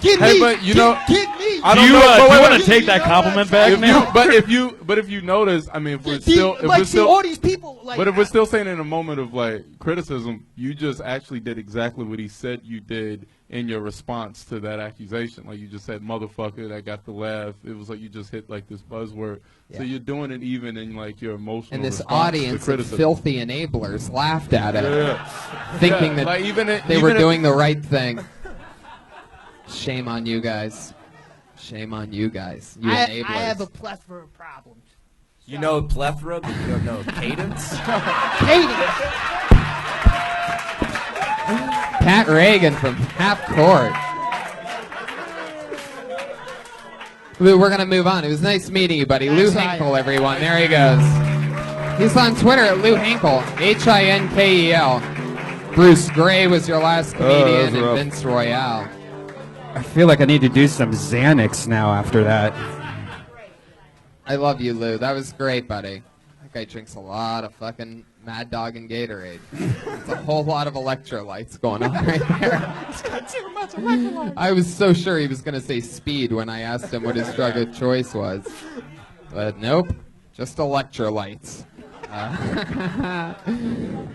give Hey, me, but you know- give me. I Do don't you, know. do But you wait, want wait. to take that compliment back If now? if you notice, I mean, if we're See, still, if like, we're see, still, all these people, like, but if we're still saying in a moment of like criticism, you just actually did exactly what he said you did in your response to that accusation. Like you just said, "Motherfucker," that got the laugh. It was like you just hit like this buzzword. So Yeah. you're doing it even in like your emotional. and this response audience to of criticism. filthy enablers laughed at it, Yeah. thinking Yeah, that like even they were doing the right thing. Shame on you guys. Shame on you guys. You I enablers. have a plethora of problems. You know plethora, but you don't know cadence. Cadence. Pat Reagan from half court. Lou, we're gonna move on. It was nice meeting you, buddy. Lou Thanks, Hinkle, everyone. There he goes. He's on Twitter at Lou Hinkle, Hinkel. Bruce Gray was your last comedian, that's and rough. Vince Royale. I feel like I need to do some Xanax now after that. I love you, Lou. That was great, buddy. That guy drinks a lot of fucking Mad Dog and Gatorade. It's a whole lot of electrolytes going on right there. I was so sure he was going to say speed when I asked him what his drug of choice was. But nope, just electrolytes.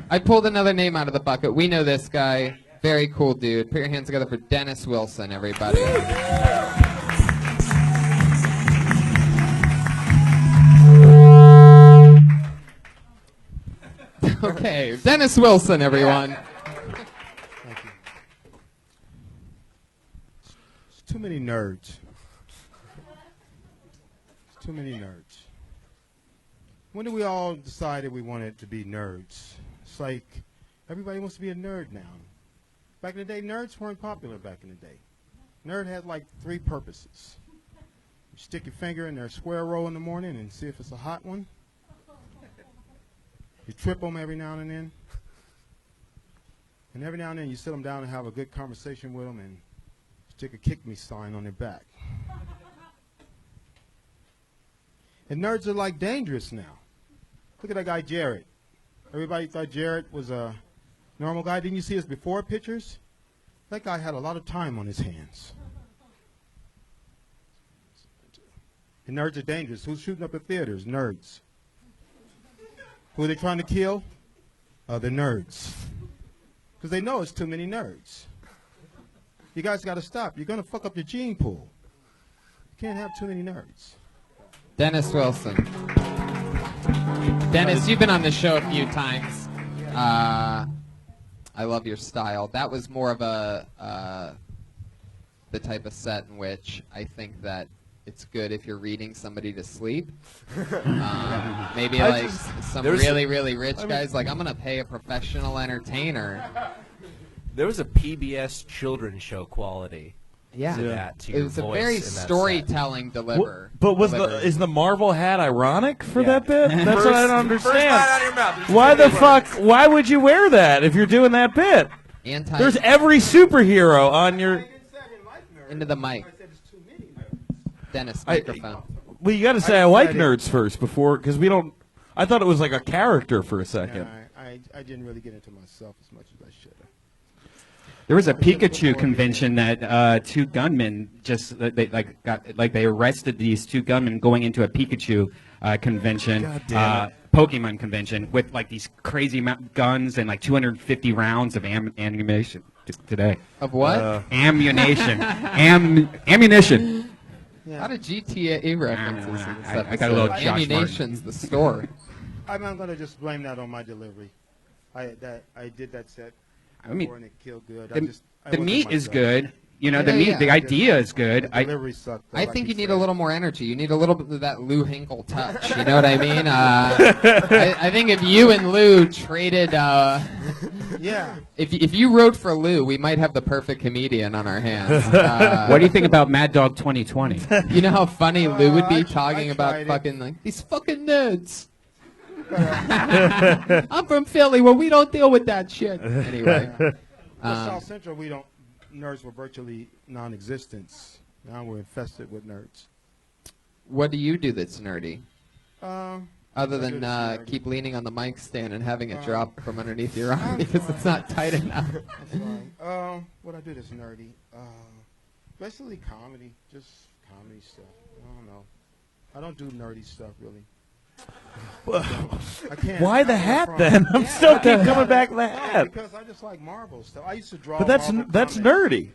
I pulled another name out of the bucket. We know this guy. Very cool dude. Put your hands together for Dennis Wilson, everybody. Okay, Dennis Wilson, everyone. It's too many nerds. It's too many nerds. When did we all decide that we wanted to be nerds? It's like everybody wants to be a nerd now. Back in the day, nerds weren't popular back in the day. Nerd had like 3 purposes. You stick your finger in their square row in the morning and see if it's a hot one. You trip them every now and then. And every now and then you sit them down and have a good conversation with them and stick a kick me sign on their back. And nerds are like dangerous now. Look at that guy, Jerrod. Everybody thought Jerrod was a normal guy. Didn't you see his before pictures? That guy had a lot of time on his hands. And nerds are dangerous. Who's shooting up the theaters? Nerds. Who are they trying to kill? The nerds. Because they know it's too many nerds. You guys got to stop. You're going to fuck up your gene pool. You can't have too many nerds. Dennis Wilson. Dennis, you've been on the show a few times. I love your style. That was more of the type of set in which I think that it's good if you're reading somebody to sleep. Maybe like some really, really rich guys, like, I'm going to pay a professional entertainer. There was a PBS children's show quality. Yeah. To that, to it was a very storytelling deliver. But is the Marvel hat ironic for that bit? That's what I don't understand. Why the fuck? Why would you wear that if you're doing that bit? There's every superhero on your. Into the mic. Dennis, microphone. Well, you got to say I like nerds first before, because we don't. I thought it was like a character for a second. I didn't really get into myself as much as I should have. There was a Pikachu convention that 2 gunmen they arrested these 2 gunmen going into a Pikachu convention, Pokemon convention, with like these crazy guns and like 250 rounds of ammunition today. Of what? Ammunition. Ammunition. A lot of GTA references in this episode. I got a little Josh Ammunition's the store. I'm going to just blame that on my delivery. I did that set. I mean, and it killed good. the meat is good. You know, the idea is good. The delivery sucked. I think you need a little more energy. You need a little bit of that Lou Hinkle touch. You know what I mean? I think if you and Lou traded, yeah. If you wrote for Lou, we might have the perfect comedian on our hands. What do you think about Mad Dog 2020? You know how funny Lou would be talking about fucking like these fucking nerds. I'm from Philly where we don't deal with that shit. Anyway. South Central, nerds were virtually non-existent. Now we're infested with nerds. What do you do that's nerdy? Other than keep leaning on the mic stand and having it drop from underneath your arm because it's not tight enough. What I do that's nerdy? Basically comedy. Just comedy stuff. I don't know. I don't do nerdy stuff, really. Why the hat then? I'm still keep coming back to the hat. Because I just like Marvel stuff. I used to draw. But that's nerdy.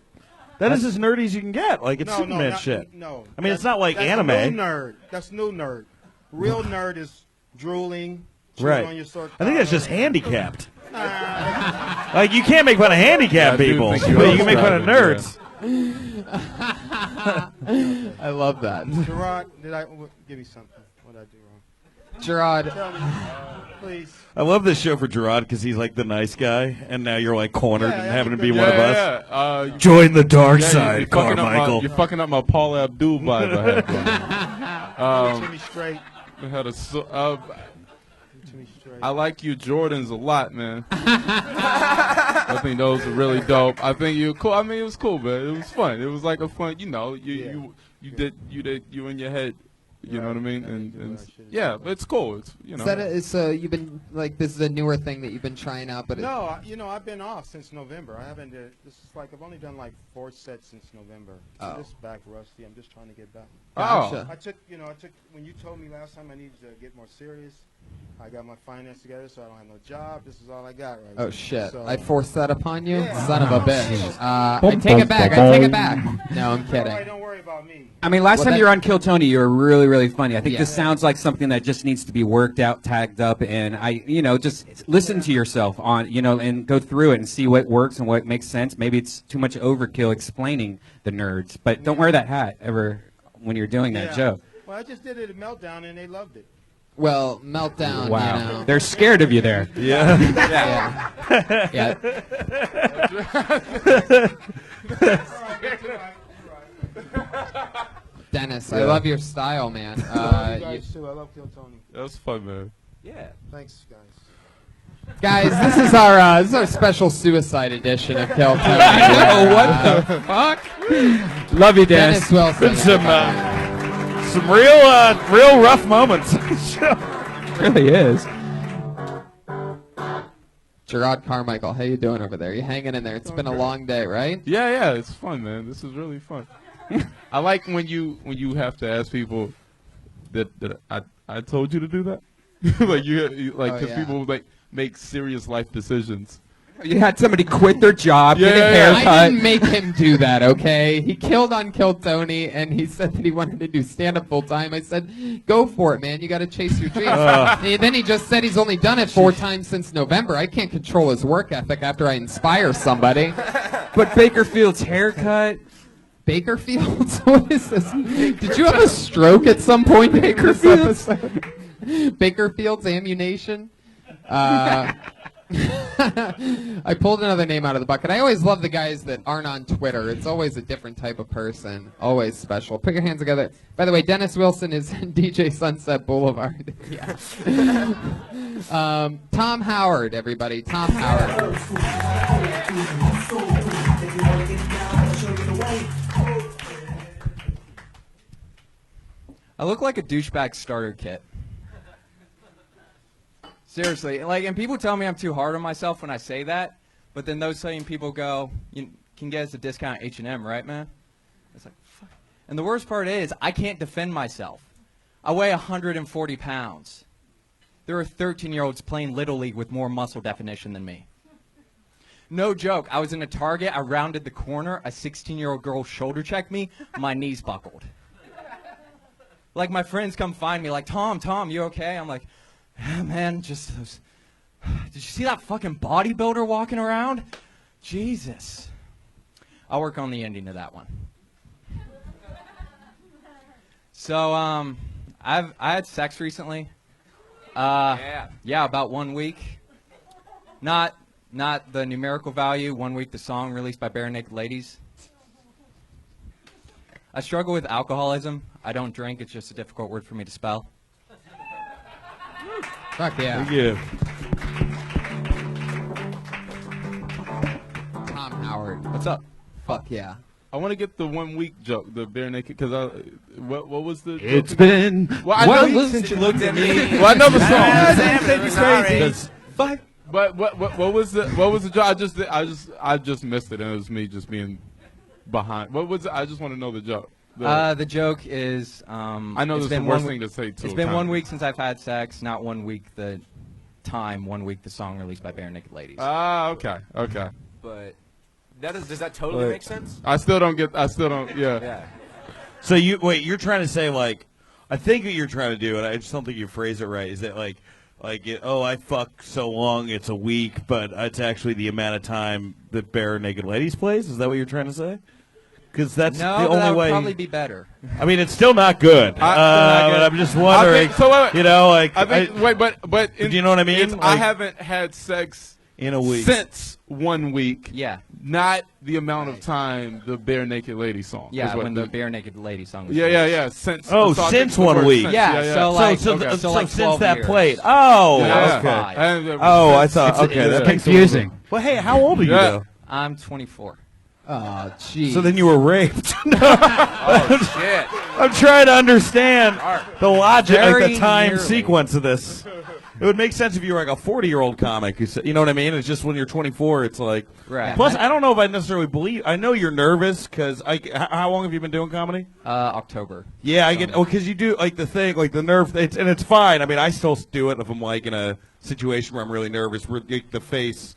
That is as nerdy as you can get. Like it's Superman shit. No, I mean it's not like anime. New nerd. That's new nerd. Real nerd is drooling. Right. On your I think that's just handicapped. Like you can't make fun of handicapped people, but you can make fun of nerds. I love that. Jerrod, give me something? What did I do wrong? Jerrod. Tell me, please. I love this show for Jerrod because he's like the nice guy, and now you're like cornered and having to be one of us. Join the dark side, Carmichael. You're fucking up my Paul Abdul vibe I Get me straight. I like you Jordans a lot, man. I think those are really dope. I think you're cool. I mean, it was cool, man. It was fun. It was like a fun, you did you in your head. You know what I mean? And yeah, it's cool. It's you've been like this is a newer thing that you've been trying out, but no, I've been off since November. I haven't. This is like I've only done like 4 sets since November. I'm just back rusty. I'm just trying to get back. Gotcha. I took when you told me last time I needed to get more serious. I got my finance together, so I don't have no job. This is all I got right now. Oh shit! So, I forced that upon you, yeah. Son of a bitch. I take it back. I take it back. No, I'm kidding. Don't worry about me. I mean, last time you were on Kill Tony, you were really, really funny. I think this sounds like something that just needs to be worked out, tagged up, and just listen to yourself on, and go through it and see what works and what makes sense. Maybe it's too much overkill explaining the nerds, but don't wear that hat ever when you're doing that joke. Well, I just did it at Meltdown, and they loved it. Well, meltdown. Wow. You know. They're scared of you there. Yeah. Yeah. Dennis, I love your style, man. I love you guys too. I love Kill Tony. That was fun, man. Yeah. Thanks, guys. Guys, this is our special suicide edition of Kill Tony. Oh, what the fuck? Love you, Dennis Dennis. Wilson. Been some real rough moments. Really is. Jerrod Carmichael, how you doing over there? You hanging in there? It's been a long day, right? Yeah, it's fun, man. This is really fun. I like when you have to ask people that I told you to do that. Like because people like make serious life decisions. You had somebody quit their job, get a I haircut. didn't make him do that, okay? He killed on Kill Tony, and he said that he wanted to do stand-up full-time. I said, go for it, man. You got to chase your dreams. And then he just said he's only done it 4 times since November. I can't control his work ethic after I inspire somebody. But Bakerfield's haircut. Bakerfield's? What is this? Did you have a stroke at some point, Bakerfield's? Bakerfield's ammunition? I pulled another name out of the bucket. I always love the guys that aren't on Twitter. It's always a different type of person. Always special. Put your hands together. By the way, Dennis Wilson is in DJ Sunset Boulevard. Yeah. Tom Howard, everybody. Tom Howard. I look like a douchebag starter kit. Seriously, like, and people tell me I'm too hard on myself when I say that, but then those same people go, "You can get us a discount at H&M, right, man?" It's like, fuck. And the worst part is, I can't defend myself. I weigh 140 pounds. There are 13-year-olds playing Little League with more muscle definition than me. No joke. I was in a Target. I rounded the corner. A 16-year-old girl shoulder checked me. My knees buckled. Like, my friends come find me like, Tom, you okay? I'm like, yeah, man, just those. Did you see that fucking bodybuilder walking around? Jesus. I'll work on the ending of that one. So, I had sex recently. Yeah, about 1 week. Not the numerical value. 1 week, the song released by Bare Naked Ladies. I struggle with alcoholism. I don't drink. It's just a difficult word for me to spell. Fuck yeah. Thank you. Tom Howard. What's up? Fuck yeah. I want to get the 1 week joke, the bare naked, because what was the? It's been well, I know well since you looked at me. Well, I know the song. Crazy. But what was the joke? I just missed it, and it was me just being behind. What was it? I just want to know the joke. The joke is, I know this is the worst thing to say to It's been 1 week since I've had sex, not 1 week the time, 1 week the song released by Bare Naked Ladies. Ah, okay. But does that totally make sense? I still don't, yeah. So you're trying to say, like, I think what you're trying to do, and I just don't think you phrase it right, is that like I fuck so long it's a week, but it's actually the amount of time that Bare Naked Ladies plays? Is that what you're trying to say? Because that's the only that would way. probably be better. I mean, it's still not good. But I'm just wondering. You know, like. But do you know what I mean? I haven't had sex in a week since 1 week. Yeah. Not the amount of time the Bare Naked Lady song. Yeah, when the Bare Naked Lady song was Yeah. Since 1 week. Yeah. So like, since that years. played. Oh, Yeah. okay. Oh, I thought. Okay, that's confusing. Well, hey, how old are you though? I'm 24. Oh, jeez. So then you were raped. Oh shit! I'm trying to understand the logic, like the time nearly. sequence of this. It would make sense if you were like a 40-year-old comic. You know what I mean? It's just when you're 24, it's like. Right. Plus, I don't know if I necessarily believe. I know you're nervous because how long have you been doing comedy? October. Yeah, I get. Oh, because you do like the thing, like the nerve, and it's fine. I mean, I still do it if I'm like in a situation where I'm really nervous. Where the face.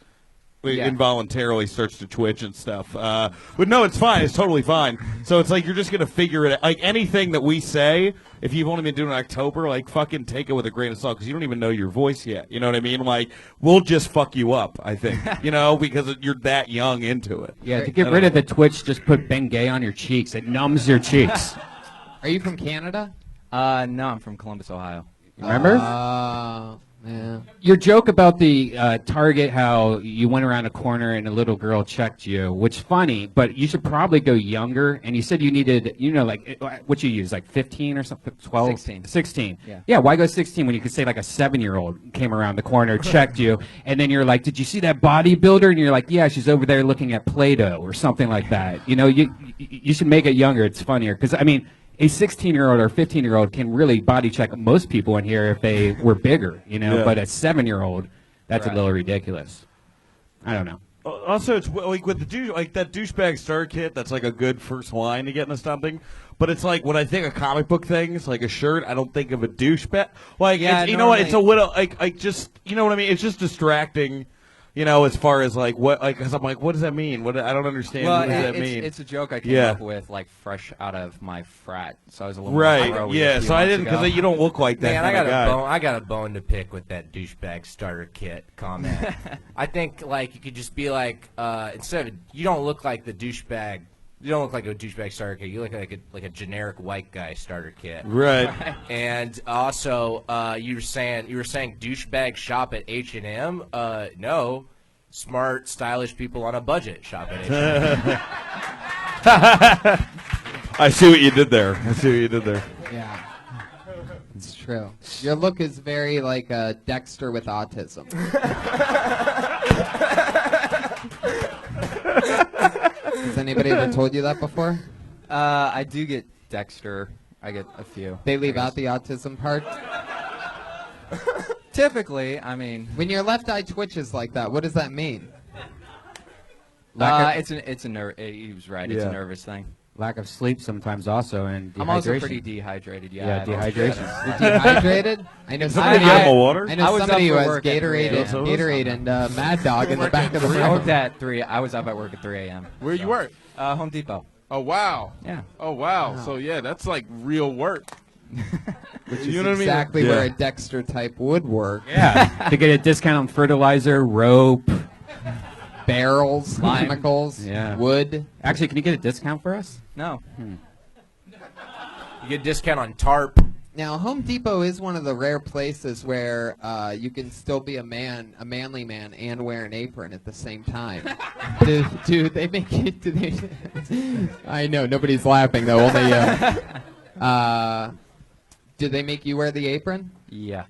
Involuntarily starts to twitch and stuff. But no, it's fine. It's totally fine. So it's like you're just going to figure it out. Like anything that we say, if you've only been doing it in October, like fucking take it with a grain of salt because you don't even know your voice yet. You know what I mean? Like, we'll just fuck you up, I think. You know, because you're that young into it. Yeah, to get rid of the twitch, just put Bengay on your cheeks. It numbs your cheeks. Are you from Canada? No, I'm from Columbus, Ohio. Remember? Yeah. Your joke about the Target, how you went around a corner and a little girl checked you, which funny, but you should probably go younger. And you said you needed, like, what you use, like 15 or something, 12? 16. 16. Yeah. Yeah, why go 16 when you could say like a 7-year-old came around the corner, checked you, and then you're like, did you see that bodybuilder? And you're like, yeah, she's over there looking at Play-Doh or something like that. You should make it younger. It's funnier. Because, I mean, a 16-year-old or 15-year-old can really body check most people in here if they were bigger, but a 7-year-old, that's a little ridiculous. I don't know. Also, it's like with that douchebag starter kit. That's like a good first line to get into something. But it's like when I think of comic book things, like a shirt, I don't think of a douchebag. Like, Yeah, you know what? It's a little like just you know what I mean. It's just distracting. As far as like what, like, cause I'm like, what does that mean? I don't understand. Well, what does that mean? It's a joke I came up with, like, fresh out of my frat. So I was a little right. more Yeah. So I didn't, because you don't look like that. Man, guy. I got a bone to pick with that douchebag starter kit comment. I think like you could just be like, instead of you don't look like the douchebag. You don't look like a douchebag starter kit. You look like a generic white guy starter kit. Right. And also, you were saying douchebag shop at H&M. No, smart, stylish people on a budget shop at H&M. I see what you did there. Yeah. It's true. Your look is very like Dexter with autism. Has anybody ever told you that before? I do get Dexter. I get a few. They leave out the autism part? Typically, I mean, when your left eye twitches like that, what does that mean? it's a nerve. He was right. It's a nervous thing. Lack of sleep sometimes also, and dehydration. I'm also pretty dehydrated. Yeah, dehydration. You're dehydrated? I know somebody get more water. I know somebody who has Gatorade and Mad Dog in the back of the room. I worked at 3. I was up at work at 3 a.m. Where you work? Home Depot. Oh wow. Yeah. Oh wow. So yeah, that's like real work. Which is You know what I mean? exactly where a Dexter type would work. Yeah. To get a discount on fertilizer, rope, barrels, chemicals, wood. Actually, can you get a discount for us? No. You get a discount on tarp. Now, Home Depot is one of the rare places where you can still be a manly man, and wear an apron at the same time. do they make it? Do they? I know nobody's laughing though. Only. Do they make you wear the apron? Yeah.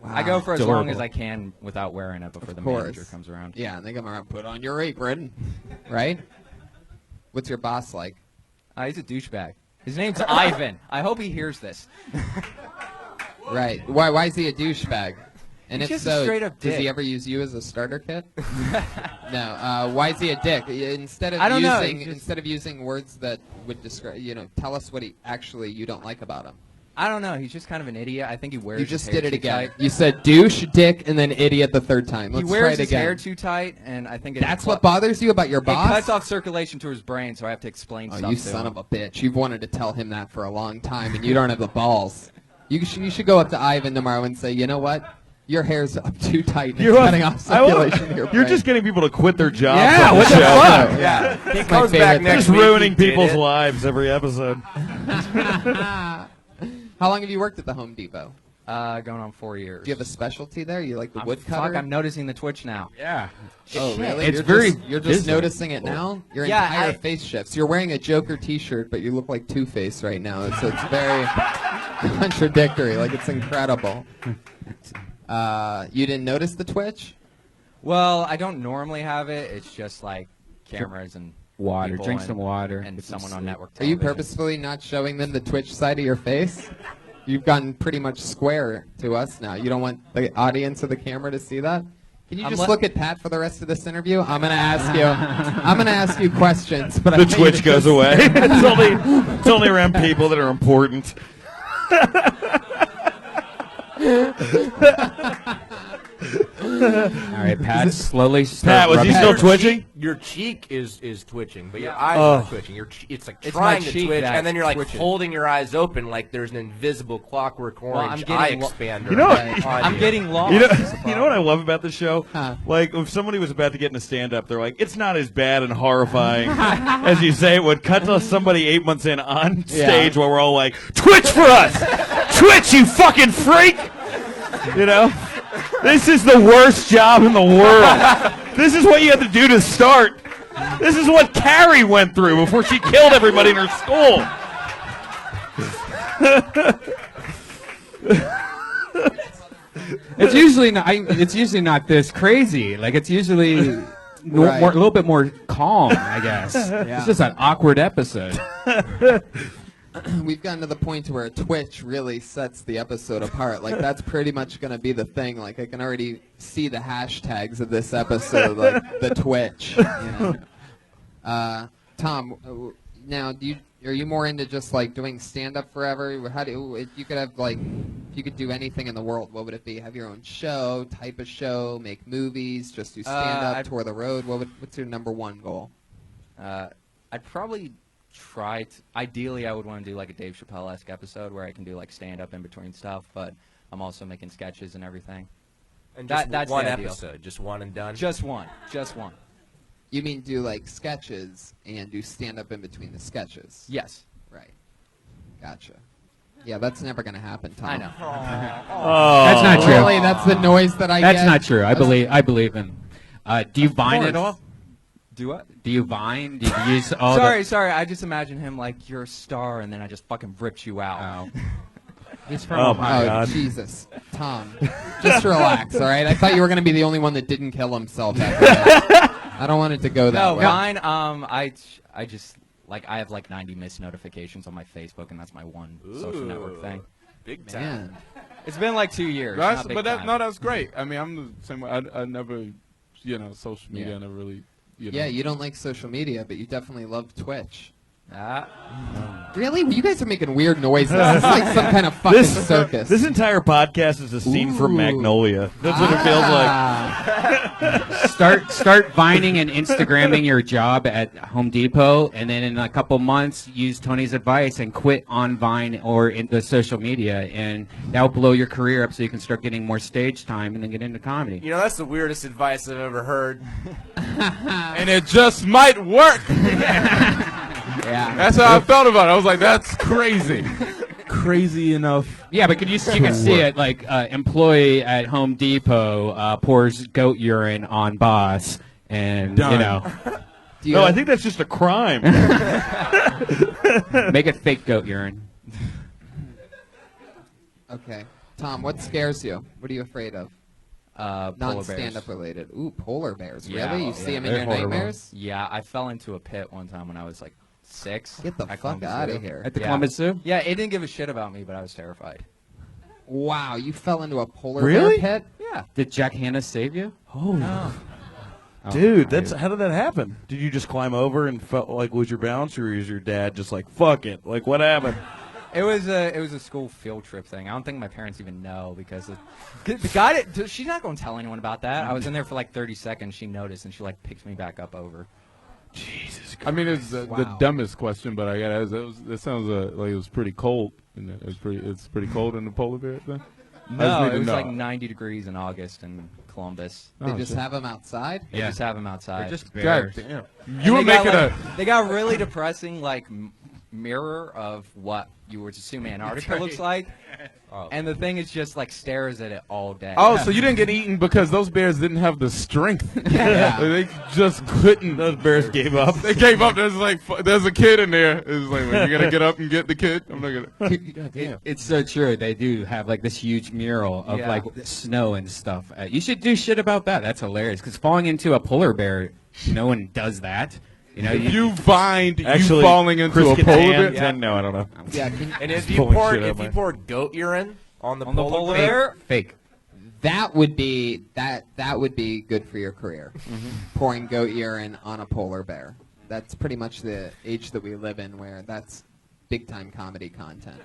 Wow. I go for as long as I can without wearing it before the manager comes around. Yeah, and they come around, put on your apron, right? What's your boss like? He's a douchebag. His name's Ivan. I hope he hears this. Right. Why is he a douchebag? And He's if just so, a straight-up does he dick. ever use you as a starter kit? No. Why is he a dick? Instead of using words that would describe, tell us what you don't like about him. I don't know. He's just kind of an idiot. I think he wears. You just his hair did it too again. tight. You said douche, dick, and then idiot the third time. Let's He wears try it his again. hair too tight, and I think That's what bothers you about your boss? It cuts off circulation to his brain, so I have to explain stuff. Oh, you to son him. of a bitch! You've wanted to tell him that for a long time, and you don't have the balls. You should go up to Ivan tomorrow and say, you know what? Your hair's up too tight, and it's cutting off circulation to your brain. You're just getting people to quit their jobs. Yeah, on what the show. fuck? Yeah. He my comes back favorite next Just week. ruining He did people's it. lives every episode. How long have you worked at the Home Depot? Going on 4 years. Do you have a specialty there? You like the woodcutter? Fuck, I'm noticing the twitch now. Yeah. Oh, really? It's You're just noticing it now? Your entire face shifts. You're wearing a Joker t-shirt, but you look like Two-Face right now. So it's very contradictory. Like, it's incredible. You didn't notice the twitch? Well, I don't normally have it. It's just like cameras and Water. people Drink and- some water. and Get some someone on sleep. network Are you television. purposefully not showing them the twitch side of your face? You've gotten pretty much square to us now. You don't want the audience or the camera to see that? Can you just look at Pat for the rest of this interview? I'm gonna ask you questions, but The twitch goes away. It's only around people that are important. right, Pat, slowly start Pat, was he rubbing- still Your twitching? cheek- Your cheek is twitching, but your eyes are not twitching. It's like It's trying my to cheek twitch, that and then you're like twitches. holding your eyes open like there's an invisible clockwork orange getting eye lo- expander. You know- on I'm you. getting lost. You know, is the you know what I problem. love about the show? Huh. Like, if somebody was about to get in a stand-up, they're like, it's not as bad and horrifying as you say it would. Cut to somebody 8 months in on stage where we're all like, Twitch for us! Twitch, you fucking freak! You know? This is the worst job in the world. This is what you had to do to start. This is what Carrie went through before she killed everybody in her school. It's usually not. It's usually not this crazy. Like it's usually Right. a little bit more calm, I guess. It's just an awkward episode. We've gotten to the point where Twitch really sets the episode apart. Like that's pretty much going to be the thing. Like I can already see the hashtags of this episode, like the Twitch. You know? Tom, now are you more into just like doing stand up forever? How do if you could have like if you could do anything in the world, what would it be? Have your own show, type of show, make movies, just do stand up, tour the road? What's your number one goal? I'd probably try to, ideally I would want to do like a Dave Chappelle-esque episode where I can do like stand up in between stuff, but I'm also making sketches and everything. And just That's one the ideal. episode, just one and done. Just one. You mean do like sketches and do stand up in between the sketches? Yes. Right. Gotcha. Yeah, that's never gonna happen, Tom. I know. That's not true. Really, that's the noise that I get. That's not true. I believe in. Do you Vine at all? Do what? Do you Vine? Do you use all Sorry. I just imagine him like you're a star, and then I just fucking ripped you out. Oh. He's from Oh, my Oh, God. Jesus. Tom, just relax, all right? I thought you were going to be the only one that didn't kill himself after that. I don't want it to go that No, way. Vine. I just like I have like 90 missed notifications on my Facebook, and that's my one social network thing. Big time. Man. It's been like 2 years. That's, not big but time. that's great. I mean, I'm the same way. I never, social media. Yeah. I never really, Yeah, you don't like social media, but you definitely love Twitch. Ah. Really? You guys are making weird noises. This is like some kind of fucking circus. This entire podcast is a scene from Ooh. Magnolia. That's what it feels like. Start Vining and Instagramming your job at Home Depot, and then in a couple months, use Tony's advice and quit on Vine or in the social media, and that will blow your career up so you can start getting more stage time and then get into comedy. You know, that's the weirdest advice I've ever heard. and it just might work. Yeah. That's how I felt about it. I was like, that's crazy. Crazy enough. Yeah, but you can see it like employee at Home Depot pours goat urine on boss, and Done. you know, Do you No, I think that's just a crime. make it fake goat urine. Okay. Tom, what scares you? What are you afraid of? Polar bears. Non-stand-up related. Ooh, polar bears. Yeah. Really? You Oh, see yeah. them in your They're horrible. nightmares? Yeah, I fell into a pit one time when I was like 6. Get the at fuck Columbus out Zoo. of here. At the Yeah. Columbus Zoo? Yeah, it didn't give a shit about me, but I was terrified. Wow, you fell into a polar Really? bear pit? Yeah. Did Jack Hanna save you? No. Dude, that's how did that happen? Did you just climb over and felt like lose your balance, or was your dad just like fuck it? Like what happened? It was a school field trip thing. I don't think my parents even know because the guy she's not going to tell anyone about that. I was in there for like 30 seconds. She noticed and she like picked me back up over. Jesus Christ. I mean, it's the Wow. dumbest question, but I got it sounds like it was pretty cold. It's pretty cold in the polar bear thing. No, need it was to like know. 90 degrees in August in Columbus. They Oh, just shit. have them outside? They just have them outside. Just God bears. damn. And You were they got, making like, They got really depressing like mirror of what you would assume Antarctica looks like. Oh. And the thing is just like stares at it all day. Oh, so you didn't get eaten because those bears didn't have the strength. Yeah. They just couldn't. Those bears gave up. They gave up. There's like there's a kid in there. It's like, man, you gotta get up and get the kid. I'm not gonna. It's so true. They do have like this huge mural of Yeah. like snow and stuff. You should do shit about that. That's hilarious. Because falling into a polar bear, no one does that. You know, You find Actually, you falling into Chris a can polar hand- bear. No, I don't know. Yeah, And if Just you pulling poured shit out of poured goat urine on the On the polar bear? fake. that would be good for your career. Pouring goat urine on a polar bear. That's pretty much the age that we live in, where that's big time comedy content.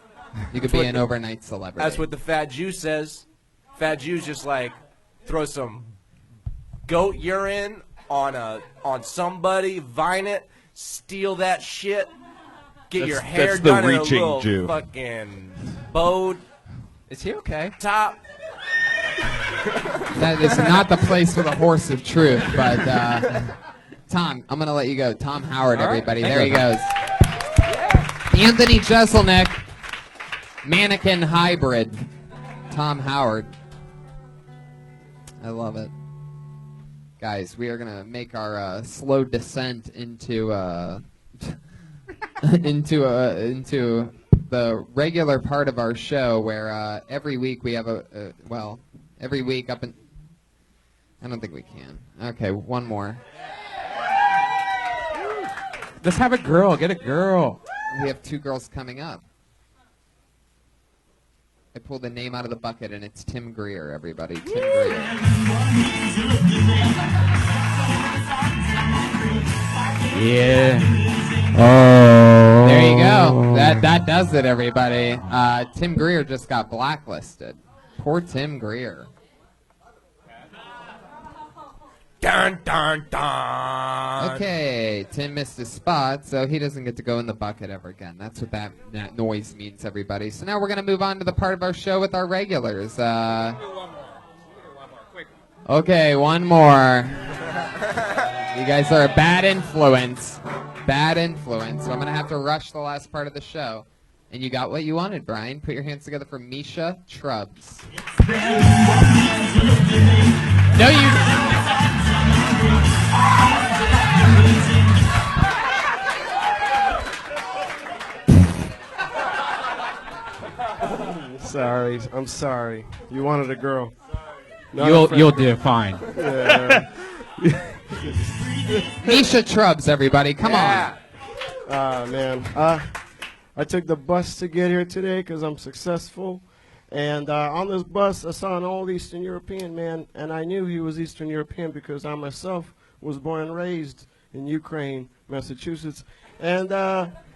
You could be an overnight celebrity. That's what the Fat Jew says. Fat Jew's just like throw some goat urine on somebody, vine it, steal that shit, get your hair that's the done in a reaching little Jew. fucking bow Is he okay? top. That is not the place for the horse of truth, but Tom, I'm going to let you go. Tom Howard, All right. everybody. Thank There he you. goes. Anthony Jeselnik, mannequin hybrid. Tom Howard. I love it. Guys, we are going to make our slow descent into into the regular part of our show where every week we have every week up in... I don't think we can. Okay, one more. Let's have a girl. Get a girl. We have 2 girls coming up. I pulled a name out of the bucket, and it's Tim Greer, everybody. Tim Greer. Yeah. There you go. That does it, everybody. Tim Greer just got blacklisted. Poor Tim Greer. Dun, dun, dun. Okay, Tim missed his spot, so he doesn't get to go in the bucket ever again. That's what that noise means, everybody. So now we're going to move on to the part of our show with our regulars. Okay, one more. You guys are a bad influence. Bad influence. So I'm going to have to rush the last part of the show. And you got what you wanted, Brian. Put your hands together for Misha Trubs. No, you... Sorry, I'm sorry. You wanted a girl. Not a friend. You'll do fine. Yeah. Misha Trubs, everybody. Come on. Man. I took the bus to get here today because I'm successful. And on this bus, I saw an old Eastern European man, and I knew he was Eastern European because I myself was born and raised in Ukraine, Massachusetts. And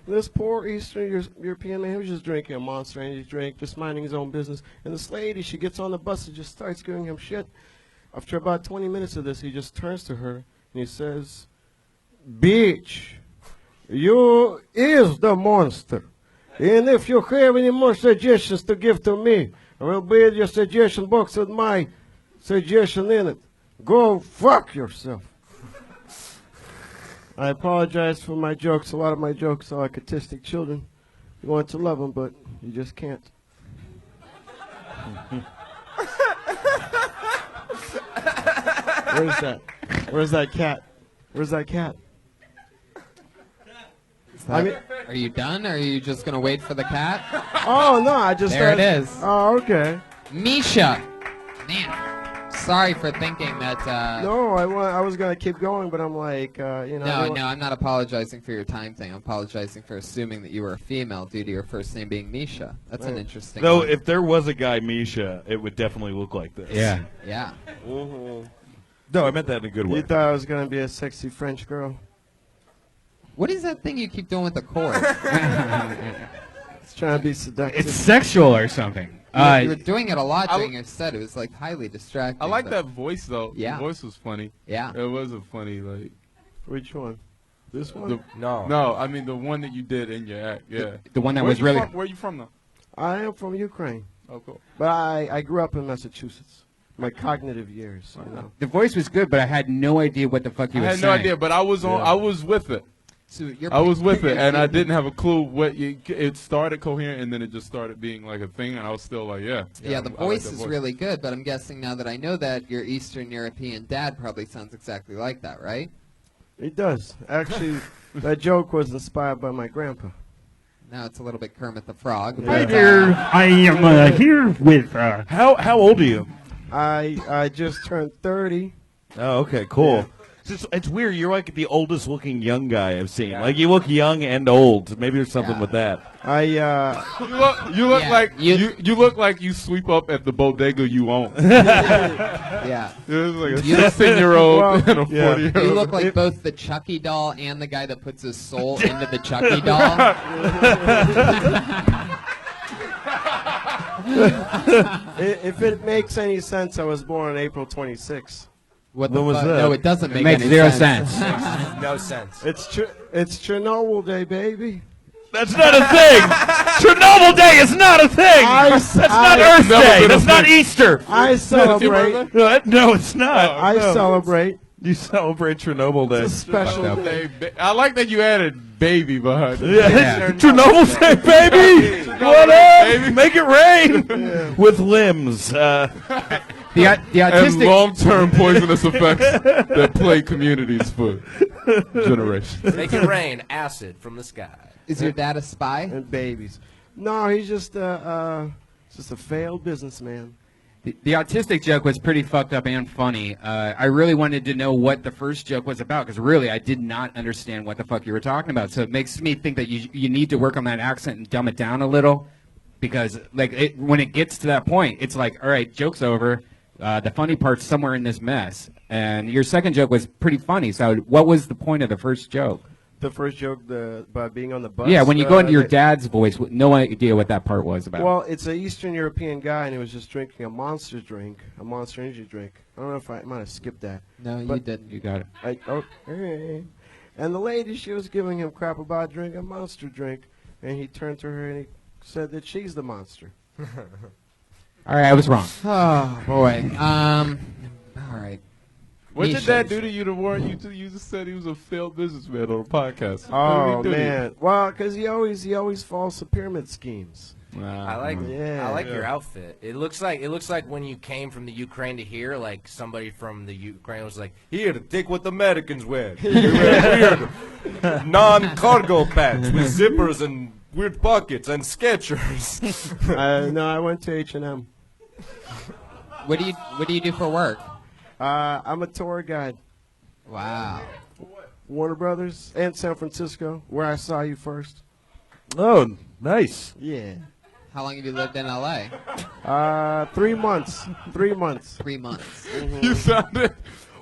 this poor Eastern European man, he was just drinking a Monster Energy drink, just minding his own business. And this lady, she gets on the bus and just starts giving him shit. After about 20 minutes of this, he just turns to her and he says, "Bitch, you is the monster. And if you have any more suggestions to give to me, I will be in your suggestion box with my suggestion in it. Go fuck yourself." I apologize for my jokes. A lot of my jokes are like autistic children. You want to love them, but you just can't. Where's that? Where's that cat? Where's that cat? Are you done, or are you just going to wait for the cat? Oh, no, I just... There it is. Oh, okay. Misha. Man, sorry for thinking that... No, I was going to keep going, but I'm like, you know... No, I'm not apologizing for your time thing. I'm apologizing for assuming that you were a female due to your first name being Misha. That's an interesting Though, one. if there was a guy Misha, it would definitely look like this. Yeah. Yeah. Mm-hmm. No, I meant that in a good way. You thought I was going to be a sexy French girl? What is that thing you keep doing with the cord? It's trying to be seductive. It's sexual or something. You were doing it a lot during your set. It was like highly distracting. I like but- that voice though. Yeah. The voice was funny. Yeah. It was a funny like. Which one? This one? No, I mean the one that you did in your act. Yeah. The one that Where was you really... From? Where you from though? I am from Ukraine. Oh, cool. But I grew up in Massachusetts. My cognitive years, you know. The voice was good, but I had no idea what the fuck he I was had saying. no idea, but I was on. Yeah. I was with it. So you're I was with it, and I didn't have a clue what it started coherent, and then it just started being like a thing, and I was still like, yeah. Yeah, the I like voice that is really good, but I'm guessing now that I know that, your Eastern European dad probably sounds exactly like that, right? It does. Actually, that joke was inspired by my grandpa. Now it's a little bit Kermit the Frog. Yeah. but, Hi Here, I am here with. How old are you? I just turned 30. Oh, okay, cool. It's weird. You're like the oldest looking young guy I've seen. Like you look young and old. Maybe there's something with that. You look Yeah, like you look like you sweep up at the bodega you own. Yeah. It's like a You- 16-year-old and a yeah. 40-year-old. You look like both the Chucky doll and the guy that puts his soul into the Chucky doll. If it makes any sense, I was born on April 26th. What the When was fuck? that? No, it doesn't make makes any zero sense. sense. No sense. It's Chernobyl Day, baby. That's not a thing. Chernobyl Day is not a thing. That's not Earth Day. That's not Easter. I celebrate. No, it's not. I celebrate. You celebrate Chernobyl Day. It's a special Hey, day. I like that you added "baby" behind it. Yeah. Chernobyl Day, baby. What up? Make it rain with limbs. The And autistic long-term poisonous effects that plague communities for generations. Make it rain, acid from the sky. Is your dad a spy? And babies. No, he's just a failed businessman. The autistic joke was pretty fucked up and funny. I really wanted to know what the first joke was about because really I did not understand what the fuck you were talking about. So it makes me think that you need to work on that accent and dumb it down a little because like when it gets to that point, it's like, all right, joke's over. The funny part's somewhere in this mess. And your second joke was pretty funny. So what was the point of the first joke? The first joke about being on the bus. Yeah, when you go into your dad's voice, no idea what that part was about. Well, it's an Eastern European guy, and he was just drinking a Monster energy drink. I don't know if I might have skipped that. No, you didn't. You got it. Okay. And the lady, she was giving him crap about drinking a Monster drink, and he turned to her and he said that she's the monster. All right, I was wrong. Oh boy. All right. What did Misha. that do to you to warn you? You just said he was a failed businessman on a podcast. Oh What did he do to you? man, well, because he always falls to pyramid schemes. Nah. I Yeah. like your outfit. It looks like when you came from the Ukraine to here, like somebody from the Ukraine was like, "Here, take what the Americans wear. We wear weird non-cargo pants with zippers and weird pockets and Skechers." No, I went to H&M. What do you do for work? I'm a tour guide. Wow. Warner Brothers and San Francisco, where I saw you first. Oh, nice. Yeah. How long have you lived in LA? 3 months. 3 months. 3 months. You sounded.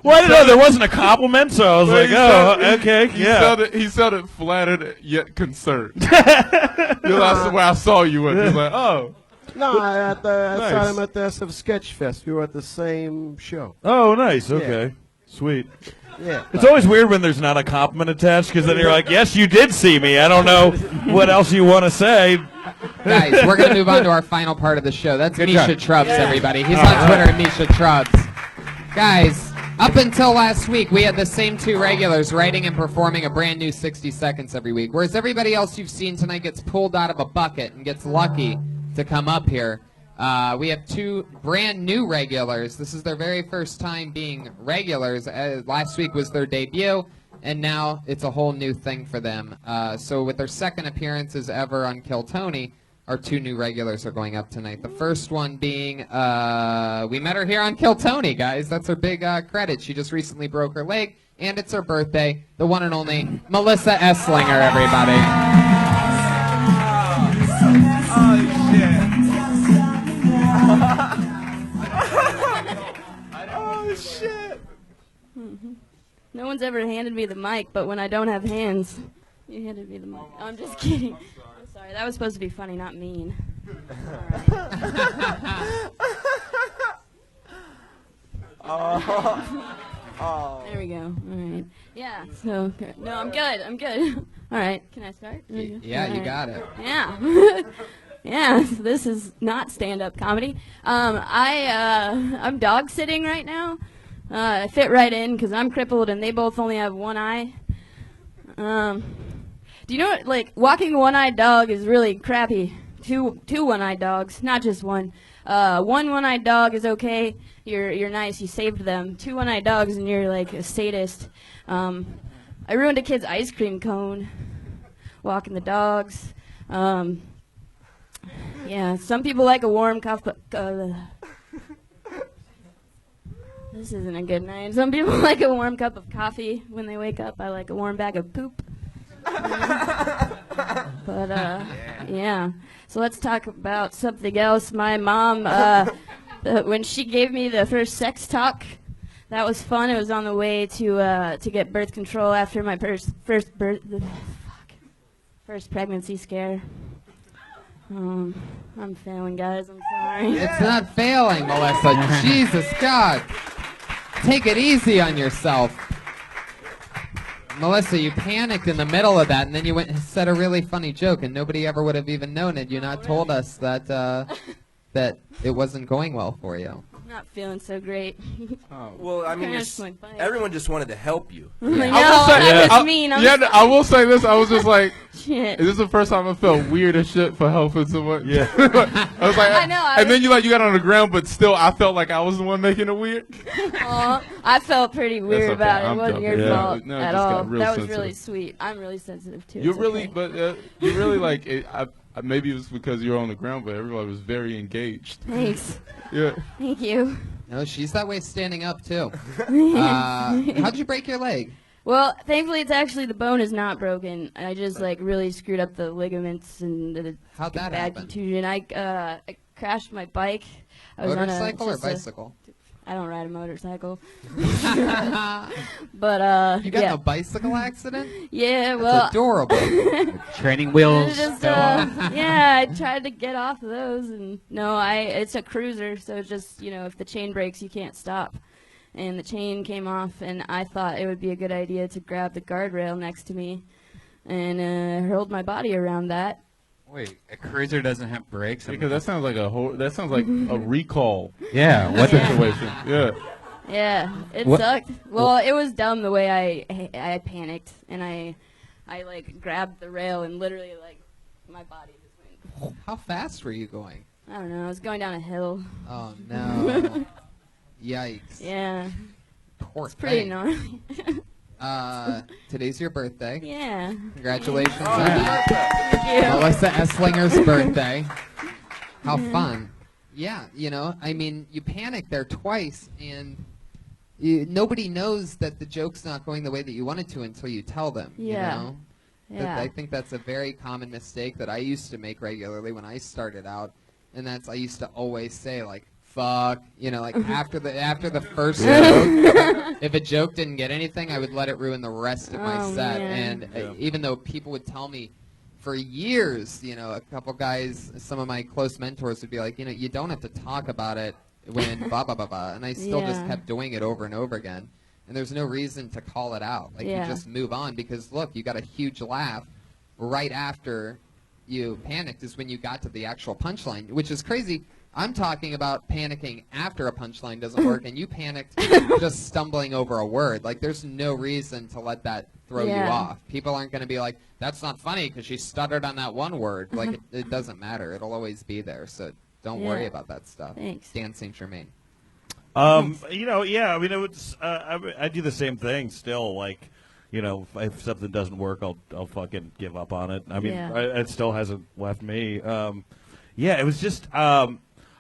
Well, I didn't know there wasn't a compliment, so I was like, He oh, sounded- okay, yeah. He sounded flattered yet concerned. That's where I saw you at. You're like, oh. No, I saw Nice. him at the SF Sketch Fest. We were at the same show. Oh, nice. Okay. Sweet. Yeah. It's always weird when there's not a compliment attached because then you're like, yes, you did see me. I don't know what else you want to say. Guys, we're going to move on to our final part of the show. That's Good Misha job. Trubs, everybody. He's on Twitter at Misha Trubs. Guys, up until last week, we had the same two regulars writing and performing a brand new 60 seconds every week, whereas everybody else you've seen tonight gets pulled out of a bucket and gets lucky to come up here. We have two brand new regulars. This is their very first time being regulars. Last week was their debut, and now it's a whole new thing for them. So with their second appearances ever on Kill Tony, our two new regulars are going up tonight. The first one being, we met her here on Kill Tony, guys. That's her big credit. She just recently broke her leg, and it's her birthday. The one and only Melissa Esslinger, everybody. Oh, shit. No one's ever handed me the mic, but when I don't have hands, you handed me the mic. Oh, I'm just kidding. I'm sorry. That was supposed to be funny, not mean. There we go. All right. Yeah. So no, I'm good. I'm good. All right. Can I start? Yeah, All you right. got it. Yeah. Yeah. So this is not stand-up comedy. I'm dog sitting right now. I fit right in because I'm crippled and they both only have one eye. Do you know what, like, walking a one-eyed dog is really crappy. Two one-eyed dogs, not just one. One one-eyed dog is okay. You're nice. You saved them. Two one-eyed dogs and you're like a sadist. I ruined a kid's ice cream cone walking the dogs. Yeah, some people like a warm cup. This isn't a good night. Some people like a warm cup of coffee when they wake up. I like a warm bag of poop. But yeah. So let's talk about something else. My mom, when she gave me the first sex talk, that was fun. It was on the way to get birth control after my first pregnancy scare. I'm failing, guys. I'm sorry. It's not failing, Melissa. Jesus God. Take it easy on yourself. Melissa, you panicked in the middle of that, and then you went and said a really funny joke, and nobody ever would have even known it. You not told us that that it wasn't going well for you. Not feeling so great. Well, I mean, Crashed my bike. everyone just wanted to help you. I know, that was mean. I will say this. I was just like, Shit. this is the first time I felt weird as shit for helping someone. Yeah. I was like, I know, and then you got on the ground, but still, I felt like I was the one making it weird. Aw, I felt pretty weird okay, about it. It I'm wasn't your joking. fault No, it at just got all. real That was sensitive. really sweet. I'm really sensitive too. You're It's really, okay. but you really like. Maybe it was because you were on the ground, but everybody was very engaged. Thanks. Yeah. Thank you. No, she's that way standing up too. How'd you break your leg? Well, thankfully, it's actually the bone is not broken. I just like really screwed up the ligaments and the How'd that bad happen? contusion. I crashed my bike. I was Motorcycle on or just bicycle? I don't ride a motorcycle. But You got yeah. in a bicycle accident? Yeah, That's well, adorable. Training wheels. Just, fell off. yeah, I tried to get off of those, and no, it's a cruiser, so it's just if the chain breaks, you can't stop. And the chain came off, and I thought it would be a good idea to grab the guardrail next to me, and hurled my body around that. Wait, a cruiser doesn't have brakes? Because that sounds like a recall. Yeah. What situation? Yeah. Yeah, it What- sucked. Well, it was dumb the way I panicked, and I like grabbed the rail, and literally like my body just went. How fast were you going? I don't know. I was going down a hill. Oh no! Yikes! Yeah. Poor It's pretty thing. gnarly. Today's your birthday. Yeah. Congratulations Oh, on happy that. Thank you. Melissa Esslinger's birthday. How fun. Yeah, I mean, you panicked there twice, and nobody knows that the joke's not going the way that you want it to until you tell them. Yeah. Yeah. I think that's a very common mistake that I used to make regularly when I started out, and that's I used to always say like, fuck, like after the first joke, if a joke didn't get anything, I would let it ruin the rest of my Oh, set. man. And even though people would tell me for years, a couple guys, some of my close mentors would be like, you don't have to talk about it when blah, blah, blah, blah. And I still just Yeah. kept doing it over and over again. And there's no reason to call it out. Like, Yeah. you just move on because, look, you got a huge laugh right after you panicked is when you got to the actual punchline, which is crazy. I'm talking about panicking after a punchline doesn't work, and you panicked just stumbling over a word. Like, there's no reason to let that throw you Yeah. off. People aren't going to be like, that's not funny because she stuttered on that one word. Like, it doesn't matter. It'll always be there, so don't worry Yeah. about that stuff. Thanks. Dan St. Germain. Yeah. I mean, it was. I do the same thing still. Like, if something doesn't work, I'll fucking give up on it. I mean, Yeah. it still hasn't left me. Yeah, it was just.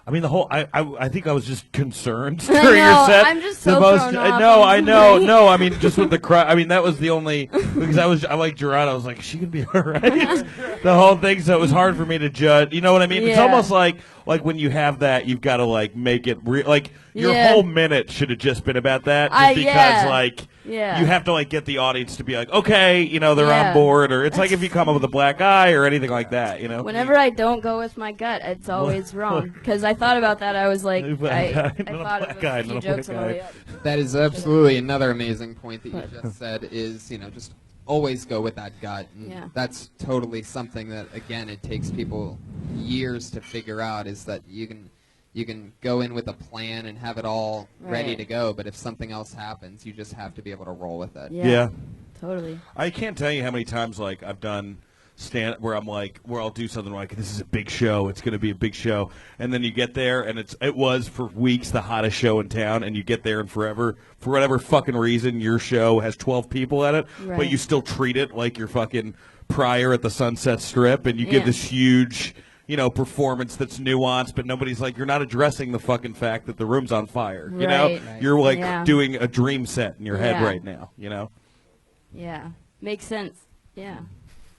I mean, the whole. I think I was just concerned during I know, your set. I'm just the so most. thrown off, No, I'm I know. sorry. No, I mean, just with the crowd. I mean, that was the only because I like Jerrod. I was like, is she gonna be all right? The whole thing. So it was hard for me to judge. You know what I mean? It's Yeah. almost like when you have that, you've got to like make it real. Like your Yeah. whole minute should have just been about that, just because yeah. like. Yeah. You have to like get the audience to be like, okay, they're Yeah. on board, or it's like if you come up with a black eye or anything like that, Whenever I don't go with my gut, it's always wrong. Because I thought about that. I was like, I thought of a few jokes on the way up. That is absolutely another amazing point that you just said is, just always go with that gut. And Yeah. that's totally something that, again, it takes people years to figure out is that you can go in with a plan and have it all ready Right. to go, but if something else happens, you just have to be able to roll with it. Yeah. Totally. I can't tell you how many times like I've done stand where I'm like where I'll do something like this is a big show, it's going to be a big show, and then you get there and it was for weeks the hottest show in town, and you get there and forever for whatever fucking reason your show has 12 people at it, but Right. you still treat it like you're fucking Pryor at the Sunset Strip, and you give Yeah. this huge performance that's nuanced, but nobody's like, you're not addressing the fucking fact that the room's on fire. You know, Right. you're like Yeah. doing a dream set in your head Yeah. right now. Yeah. Makes sense. Yeah.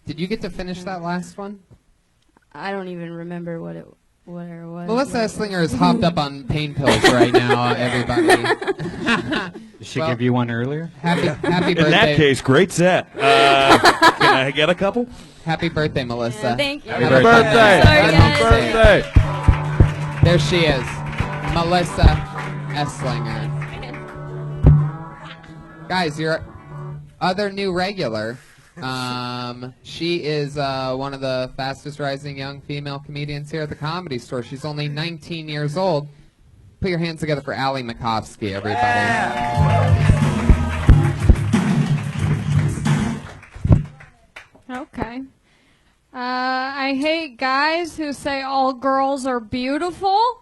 Did you get to finish that last one? I don't even remember what it was. Melissa Esslinger is hopped up on pain pills right now, everybody. Did she give you one earlier? Happy birthday. In that case, great set. Can I get a couple? Happy birthday, Melissa. Yeah, thank you. Happy Happy birthday. birthday. Sorry, Happy guys. birthday. There she is, Melissa Esslinger. Guys, your other new regular. She is one of the fastest rising young female comedians here at the Comedy Store. She's only 19 years old. Put your hands together for Allie Makovski, everybody. Okay. I hate guys who say all girls are beautiful.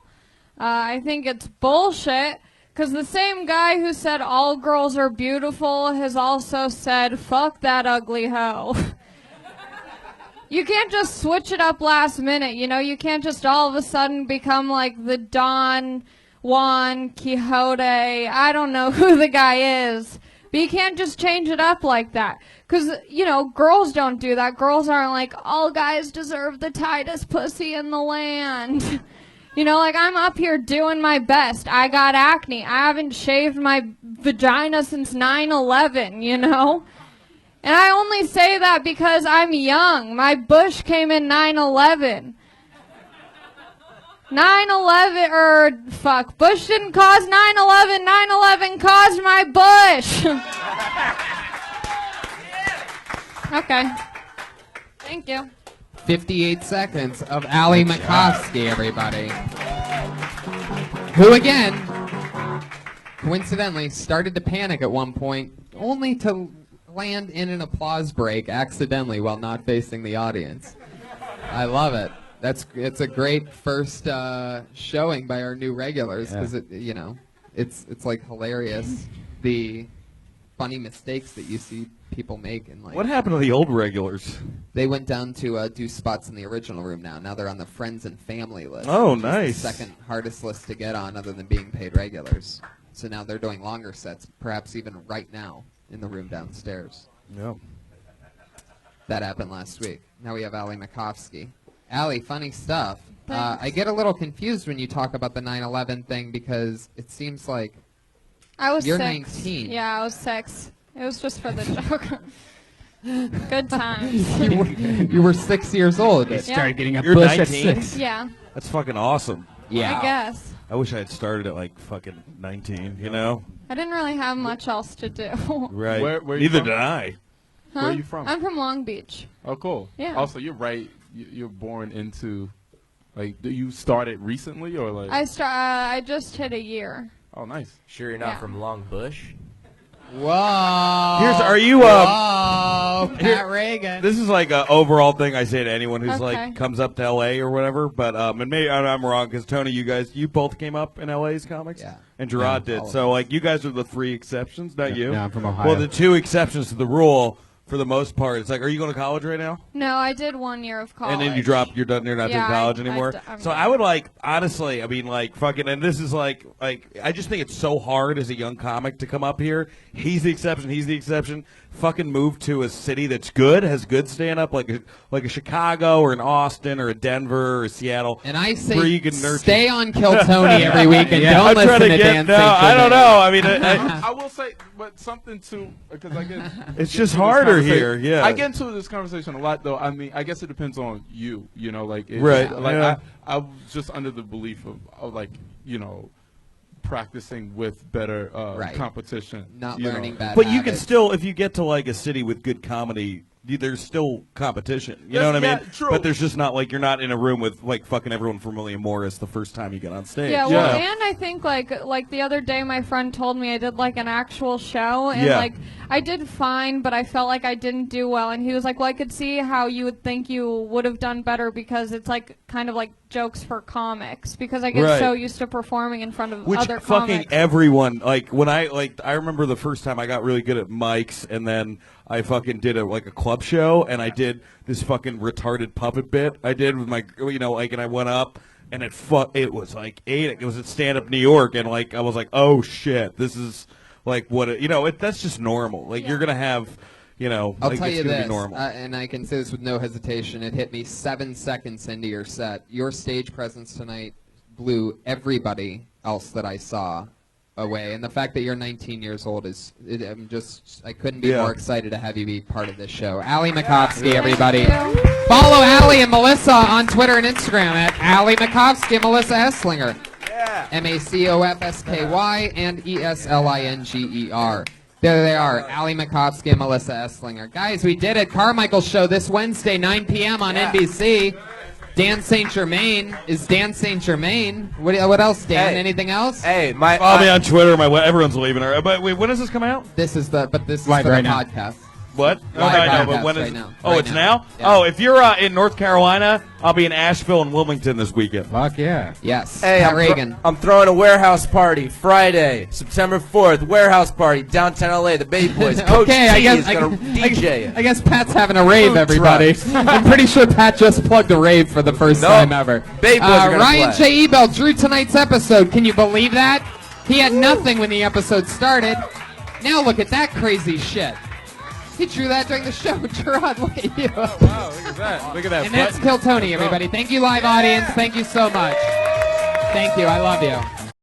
I think it's bullshit. Because the same guy who said all girls are beautiful has also said, fuck that ugly hoe. You can't just switch it up last minute, you know? You can't just all of a sudden become like the Don Juan Quixote. I don't know who the guy is. But you can't just change it up like that. Because, you know, girls don't do that. Girls aren't like, all guys deserve the tightest pussy in the land. You know, like, I'm up here doing my best. I got acne. I haven't shaved my vagina since 9/11, you know? And I only say that because I'm young. My bush came in 9/11. 9/11, Bush didn't cause 9/11. 9/11 caused my bush. Okay. Thank you. 58 seconds of Allie Makovski, everybody. Who, again, coincidentally, started to panic at one point, only to land in an applause break accidentally while not facing the audience. I love it. It's a great first showing by our new regulars because it's like hilarious the funny mistakes that you see people make and like. What happened to the old regulars? They went down to do spots in the original room now. Now they're on the friends and family list. Oh, which nice. is the second hardest list to get on other than being paid regulars. So now they're doing longer sets, perhaps even right now in the room downstairs. Yeah. That happened last week. Now we have Allie Makovski. Allie, funny stuff. I get a little confused when you talk about the 9/11 thing because it seems like I was you're 6. 19. Yeah, I was 6. It was just for the joke. Good times. You were 6 years old. You started getting a You're bush 19? at 6. Yeah. That's fucking awesome. Yeah. I guess. I wish I had started at like fucking 19, you know? I didn't really have much else to do. Right. Where you Neither from? did I. Huh? Where are you from? I'm from Long Beach. Oh, cool. Yeah. Also, you're right. You're born into, like, do you started recently or like? I just hit a year. Oh, nice. Sure, you're not Yeah. from Long Bush. Whoa. Are you Whoa, Pat Reagan. This is like an overall thing I say to anyone who's Okay. like comes up to LA or whatever, but and maybe I'm wrong because Tony, you both came up in LA's comics, Yeah. and Jerrod did. So like you guys are the 3 exceptions, not you. Yeah, I'm from Ohio. Well, the 2 exceptions to the rule for the most part. It's like, are you going to college right now? No, I did 1 year of college. And then you dropped. You're done. You're not Yeah, doing college I anymore. I'm So done. I would like, honestly, I mean, like, fucking, and this is like, I just think it's so hard as a young comic to come up here. He's the exception. He's the exception. Fucking move to a city that's good, has good stand up, like a Chicago or an Austin or a Denver or a Seattle. And I where you say can nurture. stay on Kill Tony every week and don't I'm listen trying to get, Dancing no, I don't Today. know. I mean, I, I will say, but something too, because I get. It's get just to this harder conversation- here, yeah. I get into this conversation a lot, though. I mean, I guess it depends on you. You know, like Right, Like yeah. I was just under the belief of like practicing with better Right. competition. Not you know. learning bad But you can habits. still, if you get to like a city with good comedy, there's still competition. You know what I Yeah, mean? true. But there's just not like you're not in a room with like fucking everyone from William Morris the first time you get on stage. Yeah, you well, know? and I think like the other day, my friend told me I did like an actual show, and Yeah. like I did fine, but I felt like I didn't do well. And he was like, "Well, I could see how you would think you would have done better because it's like kind of like jokes for comics because I get Right. so used to performing in front of Which other fucking comics." everyone like when I remember the first time I got really good at mics, and then I fucking did a club show, and I did this fucking retarded puppet bit I did with my and I went up. And it was like 8. It was at Stand Up New York, and like I was like, oh shit, this is like what that's just normal. Like you're gonna have, I'll like, tell it's you gonna this, be normal. and I can say this with no hesitation. It hit me 7 seconds into your set. Your stage presence tonight blew everybody else that I saw away, and the fact that you're 19 years old I couldn't be more excited to have you be part of this show. Allie Makovski, everybody. Follow Allie and Melissa on Twitter and Instagram at Allie Makovski and Melissa Esslinger. Yeah. MACOFSKY and ESLINGER. There they are, Allie Makovski and Melissa Esslinger. Guys, we did it. Carmichael show this Wednesday, 9 p.m. on NBC. Dan St. Germain is Dan St. Germain. What else, Dan? Hey. Anything else? Hey, Follow me on Twitter. Everyone's leaving her. But wait, when does this come out? This is Live for right the now. podcast. What? Live I know, podcast but when is? right now. Oh, Right it's now. now. Yeah. Oh, if you're in North Carolina, I'll be in Asheville and Wilmington this weekend. Fuck yeah. Yes. Hey, Pat I'm, Reagan. I'm throwing a warehouse party Friday, September 4th. Warehouse party downtown LA. The Baby Boys. Coach Okay, T I guess is gonna DJ. I guess Pat's having a rave, Food everybody. trucks. I'm pretty sure Pat just plugged a rave for the first time ever. Baby Boys are gonna Ryan play. J. Ebel drew tonight's episode. Can you believe that? He had nothing when the episode started. Now look at that crazy shit. He drew that during the show. Jerrod, look at you. Wow, look at that. Look at that. And that's Kill Tony, everybody. Thank you, live audience. Thank you so much. Thank you. I love you.